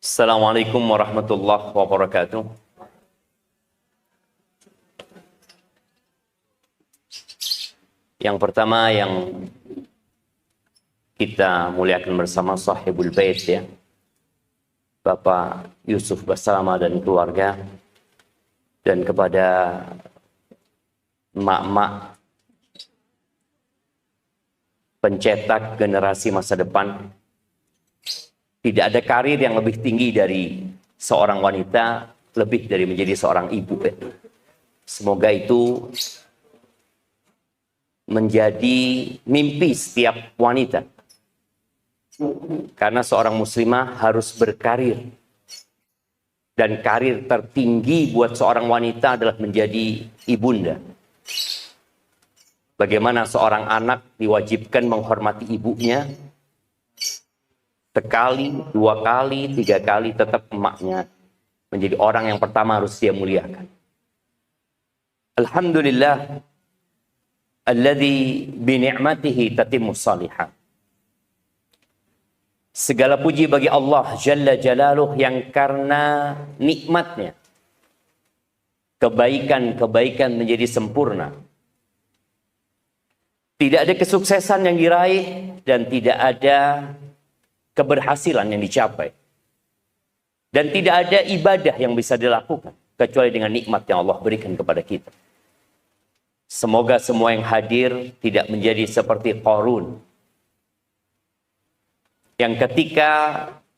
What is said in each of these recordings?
Assalamualaikum warahmatullahi wabarakatuh. Yang pertama yang kita muliakan bersama sahibul bait ya, Bapak Yusuf Bassama dan keluarga, dan kepada emak-emak pencetak generasi masa depan. Tidak ada karir yang lebih tinggi dari seorang wanita, lebih dari menjadi seorang ibu. Semoga itu menjadi mimpi setiap wanita. Karena seorang muslimah harus berkarir. Dan karir tertinggi buat seorang wanita adalah menjadi ibunda. Bagaimana seorang anak diwajibkan menghormati ibunya, sekali, dua kali, tiga kali, tetap emaknya menjadi orang yang pertama harus dia muliakan. Alhamdulillah alladzi bi ni'matihi tatimmus shalihat. Segala puji bagi Allah Jalla Jalaluh yang karena nikmatnya kebaikan-kebaikan menjadi sempurna. Tidak ada kesuksesan yang diraih dan tidak ada keberhasilan yang dicapai. Dan tidak ada ibadah yang bisa dilakukan kecuali dengan nikmat yang Allah berikan kepada kita. Semoga semua yang hadir tidak menjadi seperti Qarun, yang ketika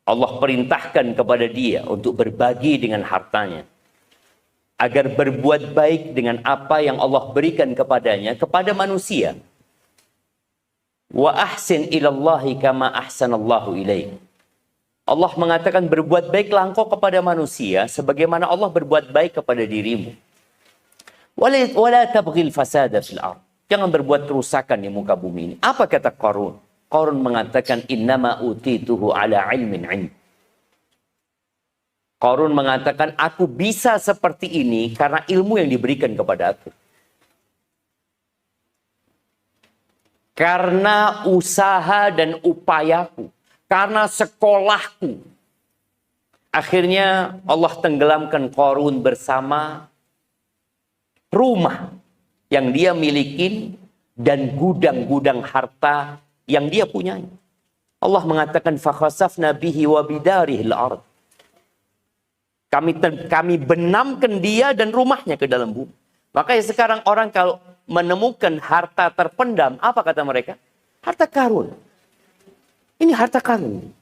Allah perintahkan kepada dia untuk berbagi dengan hartanya, agar berbuat baik dengan apa yang Allah berikan kepadanya kepada manusia. Wa ahsin ilallahi kama ahsanallahu ilaik. Allah mengatakan berbuat baiklah engkau kepada manusia sebagaimana Allah berbuat baik kepada dirimu. Wala tabghil fasada fil ardh. Jangan berbuat kerusakan di muka bumi ini. Apa kata Qarun? Qarun mengatakan innama utituhu ala ilmin 'indi. Qarun mengatakan aku bisa seperti ini karena ilmu yang diberikan kepada aku. Karena usaha dan upayaku, karena sekolahku. Akhirnya Allah tenggelamkan Qarun bersama rumah yang dia miliki dan gudang-gudang harta yang dia punyai. Allah mengatakan fakhasafna bihi wa bidarihil ard. Kami benamkan dia dan rumahnya ke dalam bumi. Makanya sekarang orang kalau menemukan harta terpendam, apa kata mereka? Harta karun. Ini harta karun.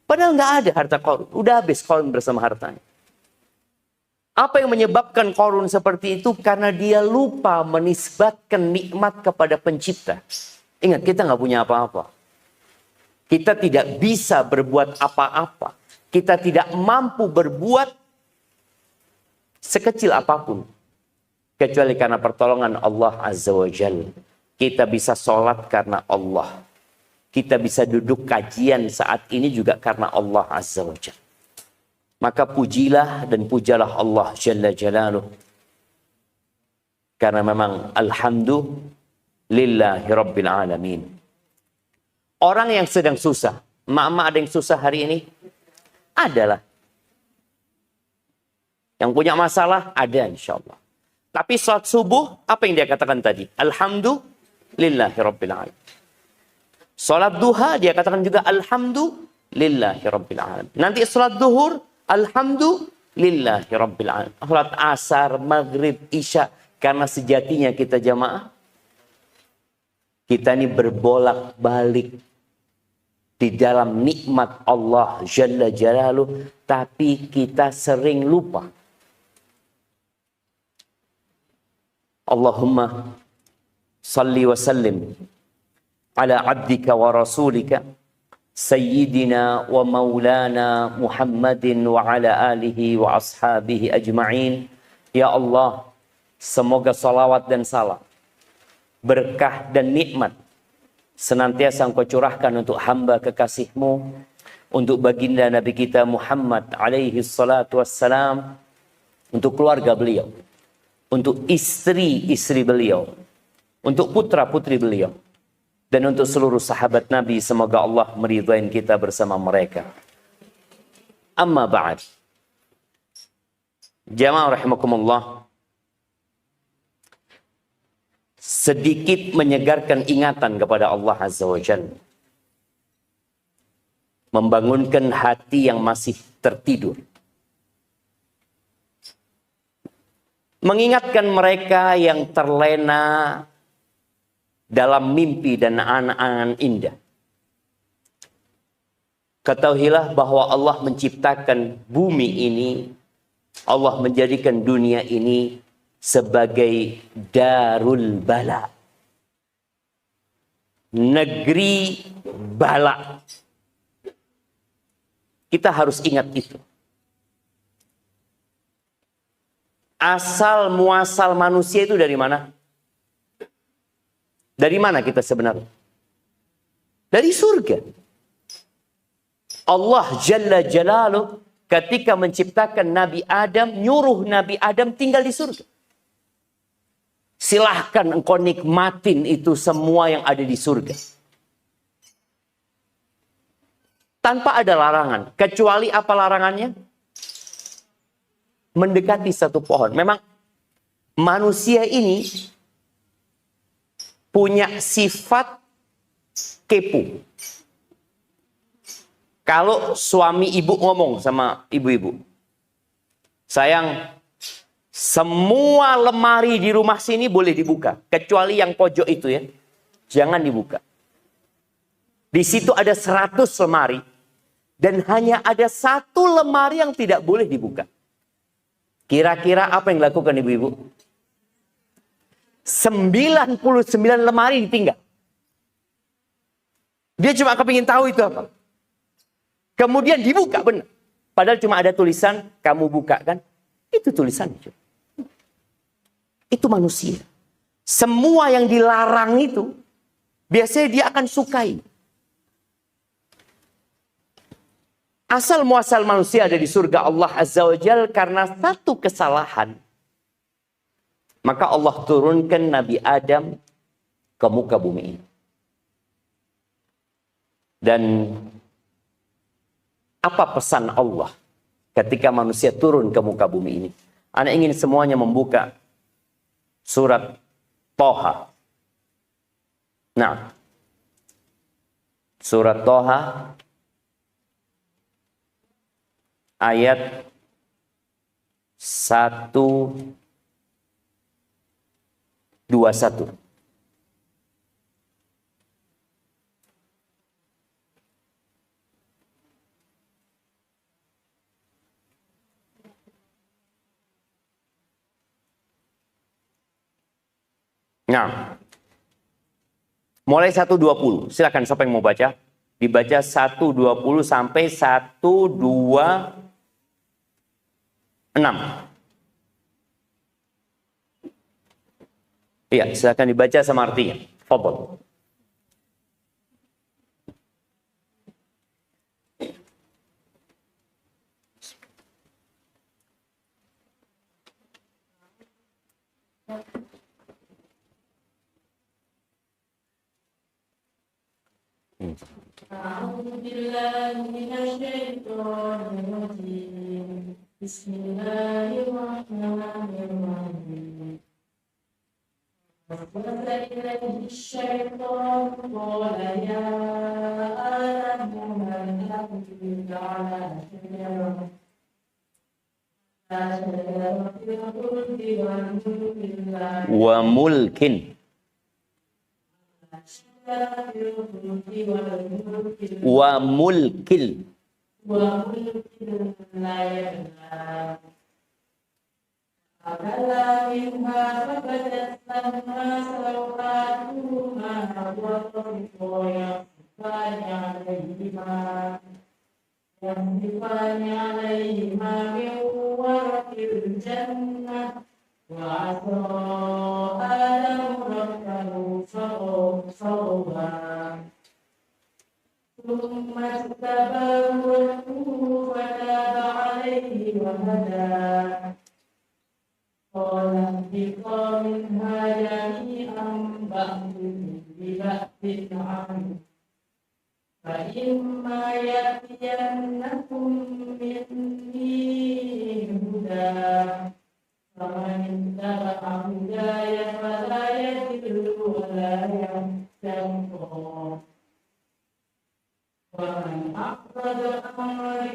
Padahal nggak ada harta karun. Udah habis Qarun bersama hartanya. Apa yang menyebabkan Qarun seperti itu? Karena dia lupa menisbatkan nikmat kepada pencipta. Ingat, kita nggak punya apa-apa. Kita tidak bisa berbuat apa-apa. Kita tidak mampu berbuat sekecil apapun. Kecuali karena pertolongan Allah Azza wa Jalla. Kita bisa sholat karena Allah. Kita bisa duduk kajian saat ini juga karena Allah Azza wa Jalla. Maka pujilah dan pujalah Allah Jalla Jalaluh. Karena memang alhamdulillahi rabbil alamin. Orang yang sedang susah. Emak-emak ada yang susah hari ini? Adalah. Yang punya masalah? Ada insya Allah. Tapi salat subuh, apa yang dia katakan tadi? Alhamdulillahi rabbil alamin. Salat duha, dia katakan juga alhamdulillahi rabbil alamin. Nanti salat duhur, alhamdulillahi rabbil alamin. Salat asar, maghrib, isya. Karena sejatinya kita jamaah, kita ini berbolak-balik di dalam nikmat Allah Jalla Jalaluh. Tapi kita sering lupa. Allahumma salli wa sallim ala abdika wa rasulika sayyidina wa maulana Muhammadin wa ala alihi wa ashabihi ajma'in. Ya Allah, semoga salawat dan salam, berkah dan nikmat senantiasa Engkau curahkan untuk hamba kekasih-Mu, untuk baginda Nabi kita Muhammad alaihi salatu wassalam, untuk keluarga beliau, untuk istri-istri beliau, untuk putra-putri beliau, dan untuk seluruh sahabat Nabi. Semoga Allah meridhai kita bersama mereka. Amma ba'd. Jamaah rahimakumullah. Sedikit menyegarkan ingatan kepada Allah Azza wa Jalla. Membangunkan hati yang masih tertidur. Mengingatkan mereka yang terlena dalam mimpi dan angan-angan indah. Ketahuilah bahwa Allah menciptakan bumi ini, Allah menjadikan dunia ini sebagai darul bala. Negeri bala. Kita harus ingat itu. Asal muasal manusia itu dari mana? Dari mana kita sebenarnya? Dari surga. Allah Jalla Jalaluh ketika menciptakan Nabi Adam, nyuruh Nabi Adam tinggal di surga. Silahkan engkau nikmatin itu semua yang ada di surga. Tanpa ada larangan. Kecuali apa larangannya? Mendekati satu pohon. Memang manusia ini punya sifat kepo. Kalau suami ibu ngomong sama ibu-ibu, sayang, semua lemari di rumah sini boleh dibuka, kecuali yang pojok itu ya, jangan dibuka. Di situ ada 100 lemari, dan hanya ada 1 lemari yang tidak boleh dibuka. Kira-kira apa yang dilakukan ibu-ibu? 99 lemari ditinggal. Dia cuma kepingin tahu itu apa. Kemudian dibuka benar. Padahal cuma ada tulisan, kamu buka kan? Itu tulisannya. Itu manusia. Semua yang dilarang itu, biasanya dia akan sukai. Asal muasal manusia ada di surga Allah Azza wa Jalla karena satu kesalahan. Maka Allah turunkan Nabi Adam ke muka bumi ini. Dan apa pesan Allah ketika manusia turun ke muka bumi ini? Anak ingin semuanya membuka surat Toha. Nah, surat Toha ayat 121. Nah, mulai 120. Silakan siapa yang mau baca? Dibaca 120 sampai 126. Iya, silakan dibaca sama artinya. Fadhol. أعوذ بالله من الشيطان الرجيم بسم الله الرحمن الرحيم وَوَسْوَسَ إِلَيْهِ الشَّيْطَانُ قَالَ يَا آدَمُ هَلْ أَدُلُّكَ عَلَىٰ شَجَرَةِ الْخُلْدِ وملك وملك لا يبلى أكلا منها فبدت لهما سوآتهما وطفقا يخصفان عليهما من ورق الجنة وعصى آدم ربه فغوى ثم اجتباه ربه فتاب عليه وهدى قال اهبطا منها جميعا بعضكم ببعض عدو فإما يأتينكم مني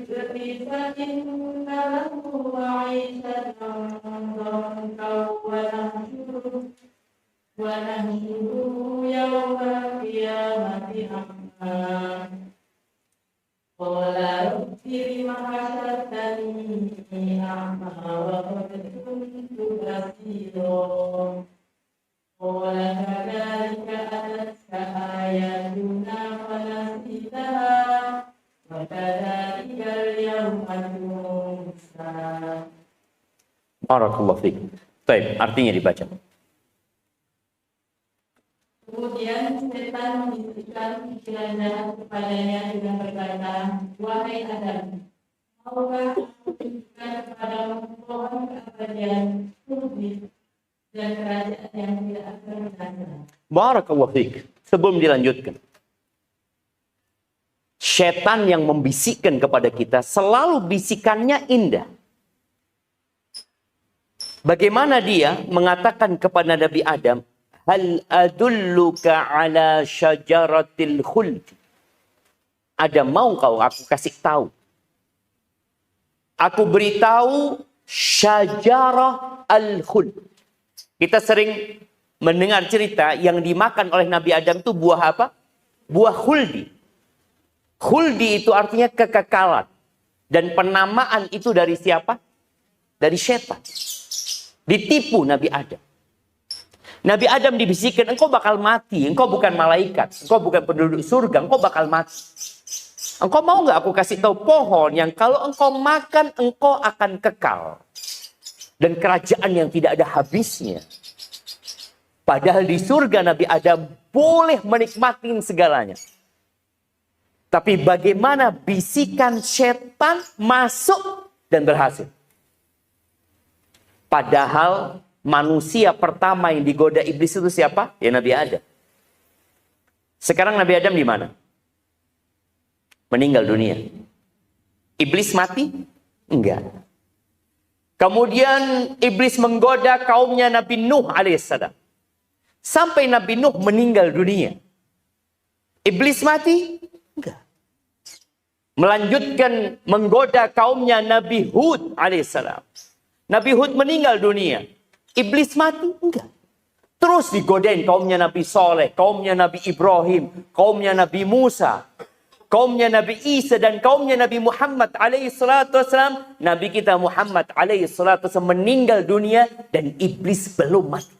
الرزق فإن له معيشة ضنكا ونحشره يوم القيامة أعمى قال رب لم حشرتني أعمى وقد كنت بصيرا قال كذلك أتتك آياتنا فنسيتها وكذلك اليوم تنسى. Barakallahu fiik. Baik, artinya dibaca. Kemudian setan membisikkan pikiran jahat kepadanya dengan berkata, wahai Adam, maukah aku tunjukkan kepadamu pohon keabadian, khuldi, dan kerajaan yang tidak akan binasa. Barakallahu fiik. Sebelum dilanjutkan, setan yang membisikkan kepada kita selalu bisikannya indah. Bagaimana dia mengatakan kepada Nabi Adam, hal adulluka ala syajaratil khuld. Adam, mau kau aku kasih tahu? Aku beritahu syajarah al-khuld. Kita sering mendengar cerita yang dimakan oleh Nabi Adam itu buah apa? Buah khuldi. Khuldi itu artinya kekekalan. Dan penamaan itu dari siapa? Dari setan. Ditipu Nabi Adam. Nabi Adam dibisikkan, engkau bakal mati, engkau bukan malaikat, engkau bukan penduduk surga, engkau bakal mati. Engkau mau nggak aku kasih tahu pohon yang kalau engkau makan, engkau akan kekal. Dan kerajaan yang tidak ada habisnya. Padahal di surga Nabi Adam boleh menikmati segalanya. Tapi bagaimana bisikan setan masuk dan berhasil. Padahal manusia pertama yang digoda iblis itu siapa? Ya Nabi Adam. Sekarang Nabi Adam di mana? Meninggal dunia. Iblis mati? Enggak. Kemudian iblis menggoda kaumnya Nabi Nuh alaihissalam. Sampai Nabi Nuh meninggal dunia. Iblis mati? Enggak. Melanjutkan menggoda kaumnya Nabi Hud alaihissalam. Nabi Hud meninggal dunia. Iblis mati? Enggak. Terus digodain kaumnya Nabi Soleh, kaumnya Nabi Ibrahim, kaumnya Nabi Musa, kaumnya Nabi Isa, dan kaumnya Nabi Muhammad alaihi salatu wassalam. Nabi kita Muhammad alaihi salatu wassalam meninggal dunia dan iblis belum mati.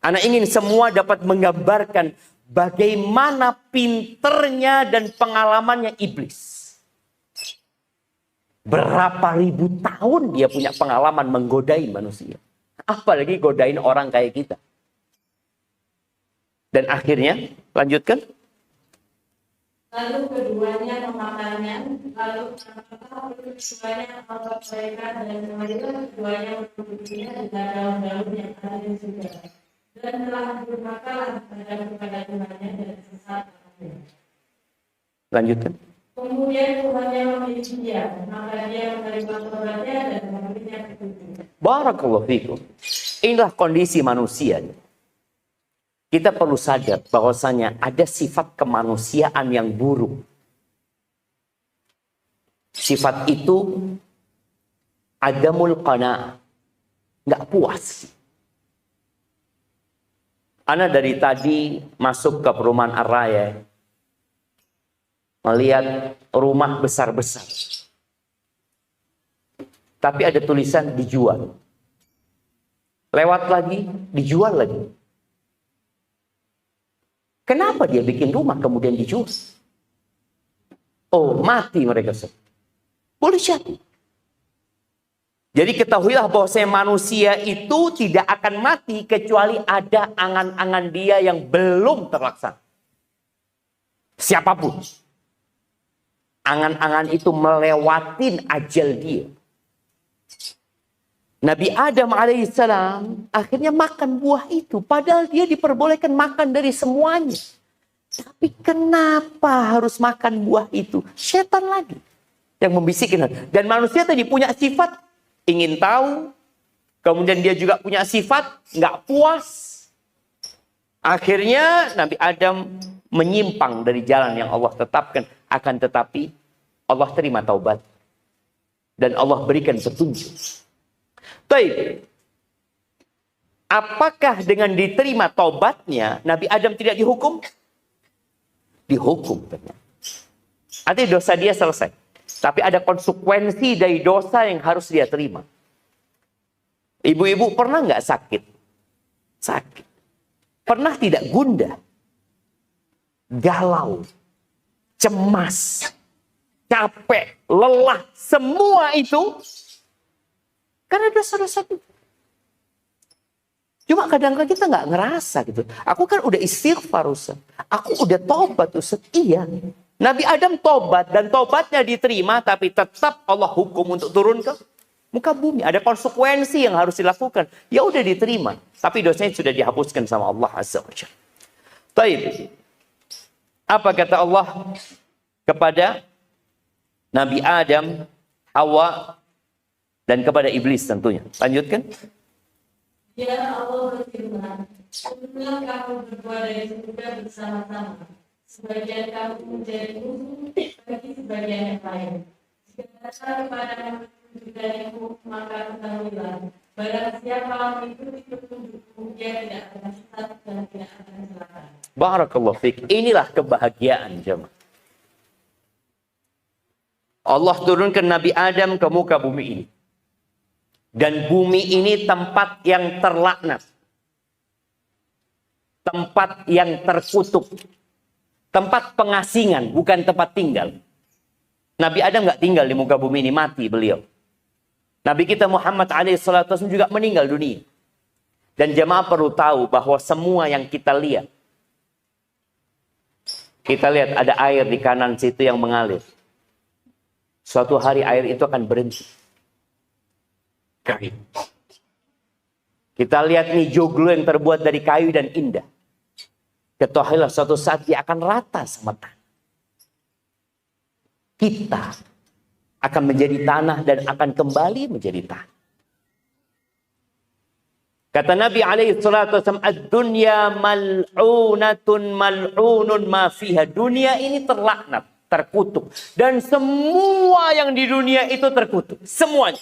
Anak ingin semua dapat menggambarkan bagaimana pinternya dan pengalamannya iblis. Berapa ribu tahun dia punya pengalaman menggodain manusia. Apalagi godain orang kayak kita. Dan akhirnya, lanjutkan. Lalu keduanya memakannya, lalu keduanya angkat mereka dan kemudian keduanya menduduknya di daun-daun yang ada di surga. Dan telah durhakalah kepada Tuhannya dan sesat. Lanjutkan. Kemudian Tuhannya memilih dia, maka dia menerima tobatnya dan memberinya petunjuk. Barakallahu fikum. Inilah kondisi manusia. Kita perlu sadar bahwasanya ada sifat kemanusiaan yang buruk. Sifat itu adamul qana', nggak puas. Ana dari tadi masuk ke perumahan Ar-Raya, melihat rumah besar-besar. Tapi ada tulisan dijual. Lewat lagi, dijual lagi. Kenapa dia bikin rumah kemudian dijual? Oh, mati mereka. Boleh jadi. Jadi ketahuilah bahwa manusia itu tidak akan mati kecuali ada angan-angan dia yang belum terlaksana. Siapapun. Angan-angan itu melewatin ajal dia. Nabi Adam alaihissalam akhirnya makan buah itu. Padahal dia diperbolehkan makan dari semuanya. Tapi kenapa harus makan buah itu? Setan lagi yang membisikkan. Dan manusia tadi punya sifat ingin tahu. Kemudian dia juga punya sifat nggak puas. Akhirnya Nabi Adam menyimpang dari jalan yang Allah tetapkan. Akan tetapi Allah terima taubat. Dan Allah berikan petunjuk. Baik. Apakah dengan diterima taubatnya, Nabi Adam tidak dihukum? Dihukum. Artinya dosa dia selesai. Tapi ada konsekuensi dari dosa yang harus dia terima. Ibu-ibu pernah nggak sakit? Sakit. Pernah tidak gundah? Galau. Cemas. Capek. Lelah. Semua itu karena dosa-dosa itu. Cuma kadang-kadang kita nggak ngerasa gitu. Aku kan udah istighfar, Ustaz. Aku udah tobat, Ustaz. Iya. Nabi Adam tobat dan tobatnya diterima, tapi tetap Allah hukum untuk turun ke muka bumi. Ada konsekuensi yang harus dilakukan. Ya udah diterima, tapi dosanya sudah dihapuskan sama Allah Azza wa Jalla. Baik. Apa kata Allah kepada Nabi Adam, Hawa, dan kepada iblis tentunya? Lanjutkan. Ya Allah berfirman, "Tentulah kamu berdua dari surga bersama-sama. Sebagian kamu menjadi musuh bagi sebagian yang lain. Jika datang kepada petunjuk dariku, maka ketahuilah, barang siapa mengikuti petunjukku, dia tidak akan sesat dan tidak akan celaka." Barakallahu fiik. Inilah kebahagiaan jemaah. Allah turunkan Nabi Adam ke muka bumi ini. Dan bumi ini tempat yang terlaknat. Tempat yang terkutuk. Tempat pengasingan, bukan tempat tinggal. Nabi Adam nggak tinggal di muka bumi ini, mati beliau. Nabi kita Muhammad alaihissalam juga meninggal dunia. Dan jemaah perlu tahu bahwa semua yang kita lihat. Kita lihat ada air di kanan situ yang mengalir. Suatu hari air itu akan berhenti. Kayu. Kita lihat nih joglo yang terbuat dari kayu dan indah. Ketahuilah suatu saat dia akan rata sama tanah. Kita akan menjadi tanah dan akan kembali menjadi tanah. Kata Nabi SAW, ad-dunya mal'unatun mal'unun ma fiha. Dunia ini terlaknat, terkutuk. Dan semua yang di dunia itu terkutuk. Semuanya.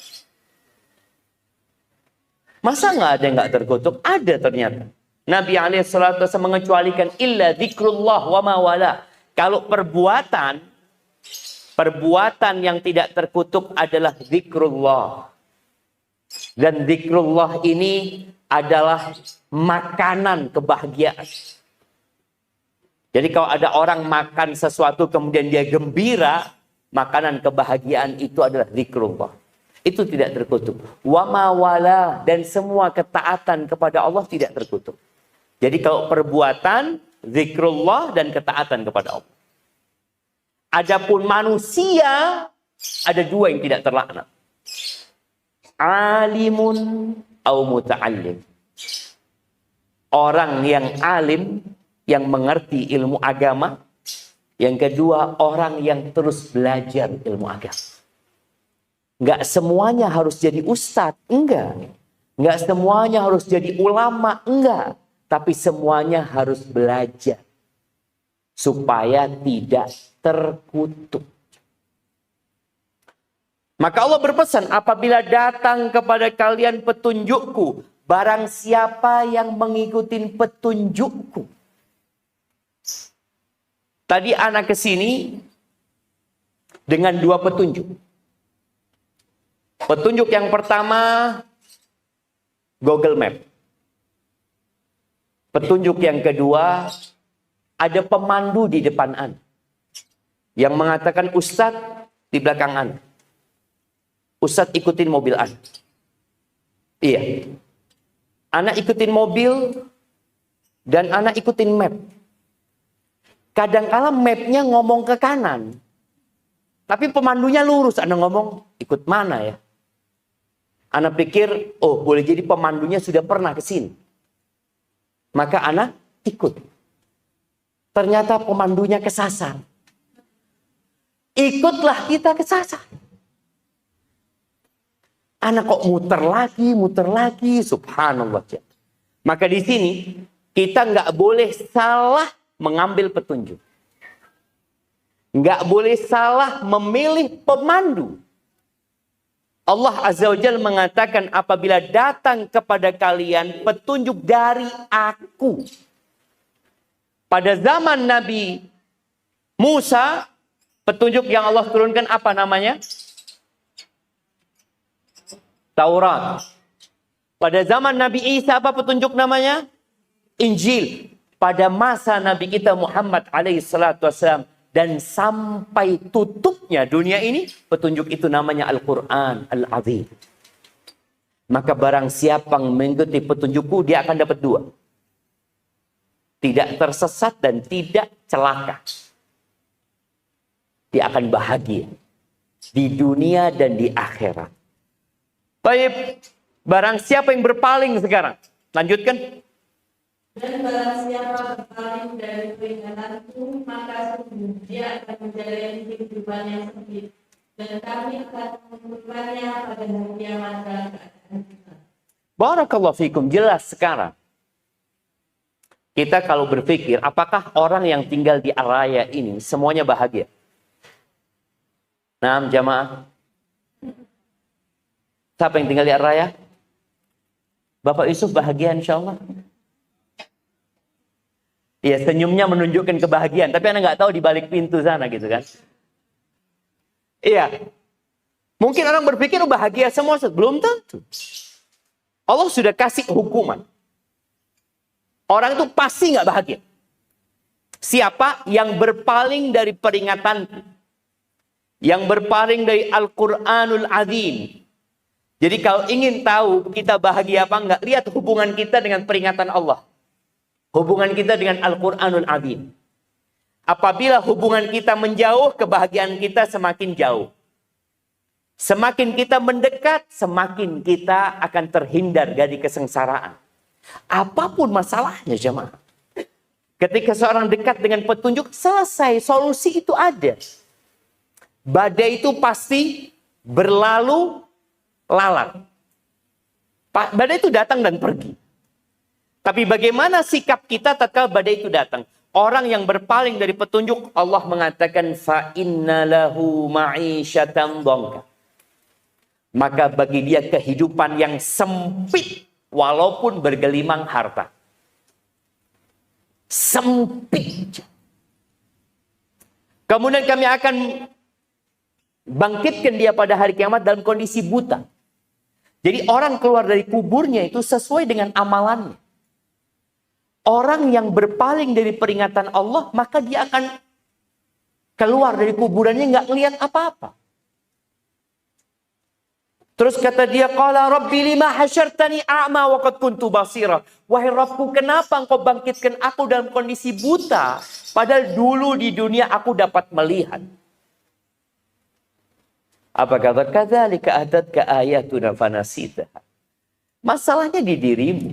Masa nggak ada yang nggak terkutuk? Ada ternyata. Nabi SAW mengecualikan illa dzikrullah wa ma wala. Kalau perbuatan yang tidak terkutuk adalah zikrullah. Dan zikrullah ini adalah makanan kebahagiaan. Jadi kalau ada orang makan sesuatu kemudian dia gembira, makanan kebahagiaan itu adalah zikrullah. Itu tidak terkutuk. Wa ma wala, dan semua ketaatan kepada Allah tidak terkutuk. Jadi kalau perbuatan, zikrullah dan ketaatan kepada Allah. Adapun manusia, ada dua yang tidak terlaknat. Alimun au muta'allim. Orang yang alim, yang mengerti ilmu agama. Yang kedua, orang yang terus belajar ilmu agama. Enggak semuanya harus jadi ustadz, enggak. Enggak semuanya harus jadi ulama, enggak. Tapi semuanya harus belajar. Supaya tidak terkutuk. Maka Allah berpesan, apabila datang kepada kalian petunjukku, barang siapa yang mengikuti petunjukku. Tadi anak kesini dengan dua petunjuk. Petunjuk yang pertama, Google Map. Petunjuk yang kedua, ada pemandu di depan Anda. Yang mengatakan, Ustadz di belakang Anda. Ustadz ikutin mobil Anda. Iya. Anak ikutin mobil dan anak ikutin map. Kadang-kala mapnya ngomong ke kanan. Tapi pemandunya lurus. Anda ngomong, ikut mana ya? Anak pikir, oh boleh jadi pemandunya sudah pernah ke sini. Maka anak ikut. Ternyata pemandunya kesasar. Ikutlah kita kesasar. Anak kok muter lagi, subhanallah. Maka di sini kita nggak boleh salah mengambil petunjuk. nggak boleh salah memilih pemandu. Allah Azza wa Jalla mengatakan, apabila datang kepada kalian petunjuk dari aku. Pada zaman Nabi Musa, petunjuk yang Allah turunkan apa namanya? Taurat. Pada zaman Nabi Isa apa petunjuk namanya? Injil. Pada masa Nabi kita Muhammad alaihissalam dan sampai tutupnya dunia ini, petunjuk itu namanya Al-Quran Al-Azim. Maka barang siapa yang mengikuti petunjukku, dia akan dapat dua. Tidak tersesat dan tidak celaka. Dia akan bahagia di dunia dan di akhirat. Baik, barang siapa yang berpaling sekarang? Lanjutkan. Dan barang siapa berpaling dari peringatanku, maka sungguh dia akan menjalani kehidupan yang sempit. Dan kami akan mengumpulkannya pada hari kiamat dalam keadaan kita. Barakallahu fikum. Jelas sekarang. Kita kalau berpikir, apakah orang yang tinggal di Araya ini semuanya bahagia? Nah, jamaah. Siapa yang tinggal di Araya? Bapak Yusuf bahagia insya Allah. Iya, senyumnya menunjukkan kebahagiaan. Tapi Anda nggak tahu di balik pintu sana gitu kan. Iya. Mungkin orang berpikir bahagia semua. Belum tentu. Allah sudah kasih hukuman. Orang itu pasti nggak bahagia. Siapa yang berpaling dari peringatanku. Yang berpaling dari Al-Quranul Azim. Jadi kalau ingin tahu kita bahagia apa enggak, lihat hubungan kita dengan peringatan Allah. Hubungan kita dengan Al-Quranul Azim. Apabila hubungan kita menjauh, kebahagiaan kita semakin jauh. Semakin kita mendekat, semakin kita akan terhindar dari kesengsaraan. Apapun masalahnya jemaah. Ketika seorang dekat dengan petunjuk, selesai, solusi itu ada. Badai itu pasti berlalu lalat. Badai itu datang dan pergi. Tapi bagaimana sikap kita tatkala badai itu datang? Orang yang berpaling dari petunjuk, Allah mengatakan fa innalahu ma'isyatan dhanka. Maka bagi dia kehidupan yang sempit walaupun bergelimang harta. Sempit. Kemudian kami akan bangkitkan dia pada hari kiamat dalam kondisi buta. Jadi orang keluar dari kuburnya itu sesuai dengan amalannya. Orang yang berpaling dari peringatan Allah, maka dia akan keluar dari kuburannya nggak ngelihat apa-apa. Terus kata dia, qala rabbi lima hasyartani a'ma wa qad kuntu basira. Wahai Rabbku, kenapa engkau bangkitkan aku dalam kondisi buta, padahal dulu di dunia aku dapat melihat. Apa kata? Kadzalika atatka ayatuna fanasitaha. Masalahnya di dirimu.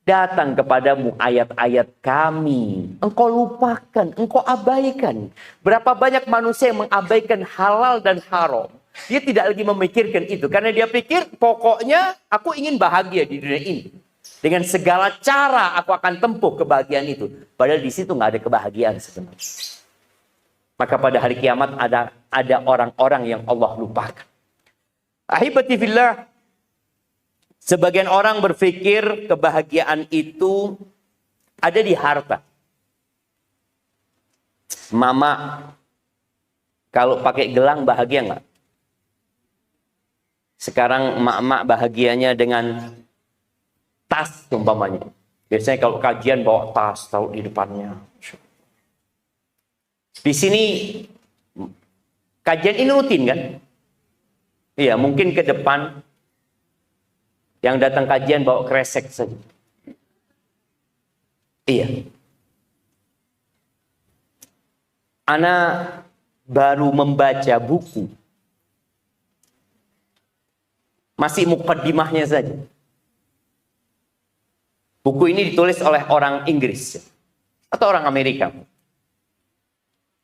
Datang kepadamu ayat-ayat kami. Engkau lupakan, engkau abaikan. Berapa banyak manusia yang mengabaikan halal dan haram. Dia tidak lagi memikirkan itu. Karena dia pikir pokoknya aku ingin bahagia di dunia ini. Dengan segala cara aku akan tempuh kebahagiaan itu. Padahal di situ nggak ada kebahagiaan sebenarnya. Maka pada hari kiamat ada orang-orang yang Allah lupakan. Ahibati fillah. Sebagian orang berpikir kebahagiaan itu ada di harta. Mama, kalau pakai gelang bahagia nggak? Sekarang emak-emak bahagianya dengan tas umpamanya. Biasanya kalau kajian bawa tas taruh di depannya. Di sini kajian ini rutin kan? Iya, mungkin ke depan. Yang datang kajian bawa kresek saja. Iya. Ana baru membaca buku. Masih mukaddimahnya saja. Buku ini ditulis oleh orang Inggris. Atau orang Amerika.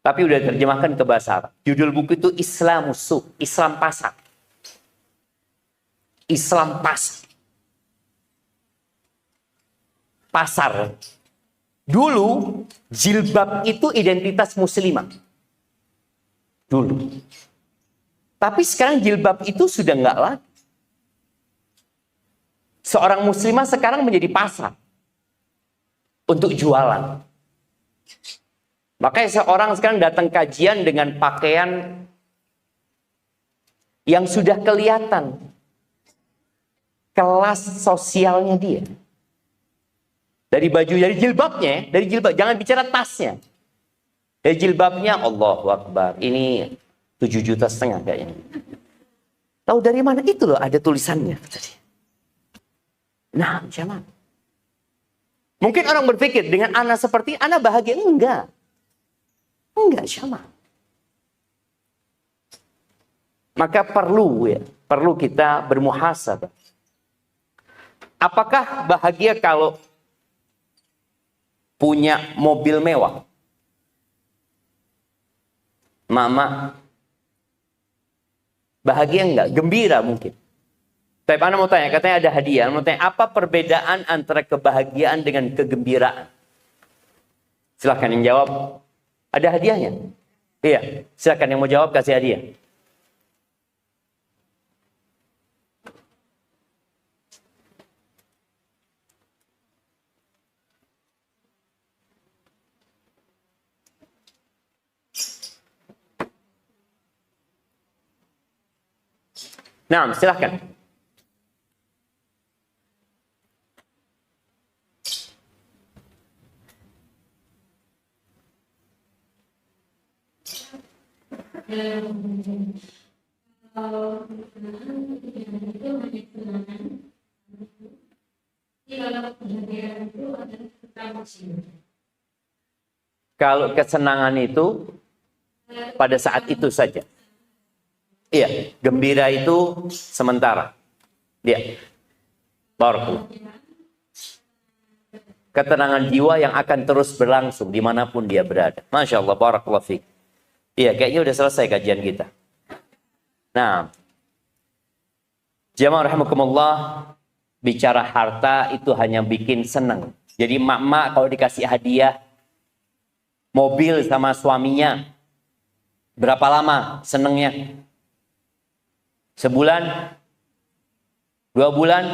Tapi udah diterjemahkan ke bahasa Arab. Judul buku itu Islamus Suq. Islam pasar. Islam pasar. Pasar. Dulu jilbab itu identitas muslimah. dulu. Tapi sekarang jilbab itu sudah enggak lagi. Seorang muslimah sekarang menjadi pasar untuk jualan. Makanya seorang sekarang datang kajian dengan pakaian yang sudah kelihatan kelas sosialnya dia. Dari baju, dari jilbabnya, dari jilbab, jangan bicara tasnya. Dari jilbabnya, Allahu Akbar, ini 7,5 juta kayaknya. Tahu dari mana? Itu loh, ada tulisannya. Nah, jangan. Mungkin orang berpikir, dengan anak seperti, anak bahagia. Enggak. Enggak, sama. Maka perlu kita bermuhasabah. Apakah bahagia kalau punya mobil mewah? Mama bahagia enggak? Gembira mungkin. Tapi Anda mau tanya, katanya ada hadiah. Anda mau tanya, apa perbedaan antara kebahagiaan dengan kegembiraan? Silahkan yang jawab. Ada hadiahnya? Iya, silahkan yang mau jawab kasih hadiah. Nah, silahkan. Kalau kesenangan itu pada saat itu saja. Iya, gembira itu sementara. Iya. Barakallah. Ketenangan jiwa yang akan terus berlangsung dimanapun dia berada. Masya Allah, barakallah fiik. Iya, kayaknya udah selesai kajian kita. Nah, jamaah rahimakumullah, bicara harta itu hanya bikin senang. Jadi mak-mak kalau dikasih hadiah mobil sama suaminya, berapa lama senengnya? Sebulan? 2 bulan?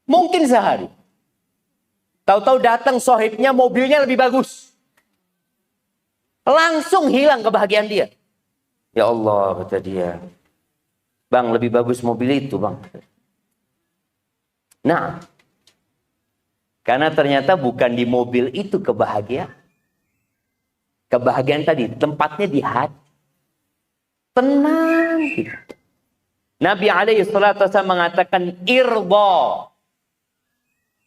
Mungkin sehari. Tahu-tahu datang sohibnya, mobilnya lebih bagus. Langsung hilang kebahagiaan dia. Ya Allah, kata dia. Bang, lebih bagus mobil itu, bang. Nah, karena ternyata bukan di mobil itu kebahagiaan. Kebahagiaan tadi, tempatnya di hati. Tenang gitu. Nabi alaihi salatu wasallam mengatakan irda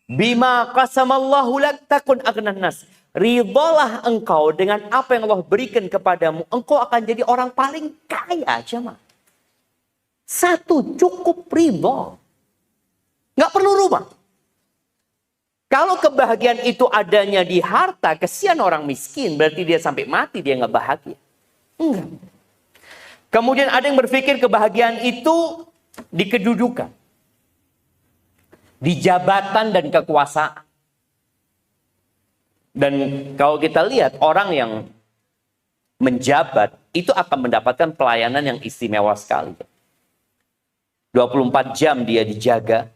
bima qasamallahu lak takun aghnan nas. Ridalah engkau dengan apa yang Allah berikan kepadamu, engkau akan jadi orang paling kaya, jemaah. Satu cukup ridha. Enggak perlu rumah. Kalau kebahagiaan itu adanya di harta, kesian orang miskin, berarti dia sampai mati dia enggak bahagia. Enggak. Kemudian ada yang berpikir kebahagiaan itu di kedudukan, di jabatan dan kekuasaan. Dan kalau kita lihat orang yang menjabat itu akan mendapatkan pelayanan yang istimewa sekali. 24 jam dia dijaga.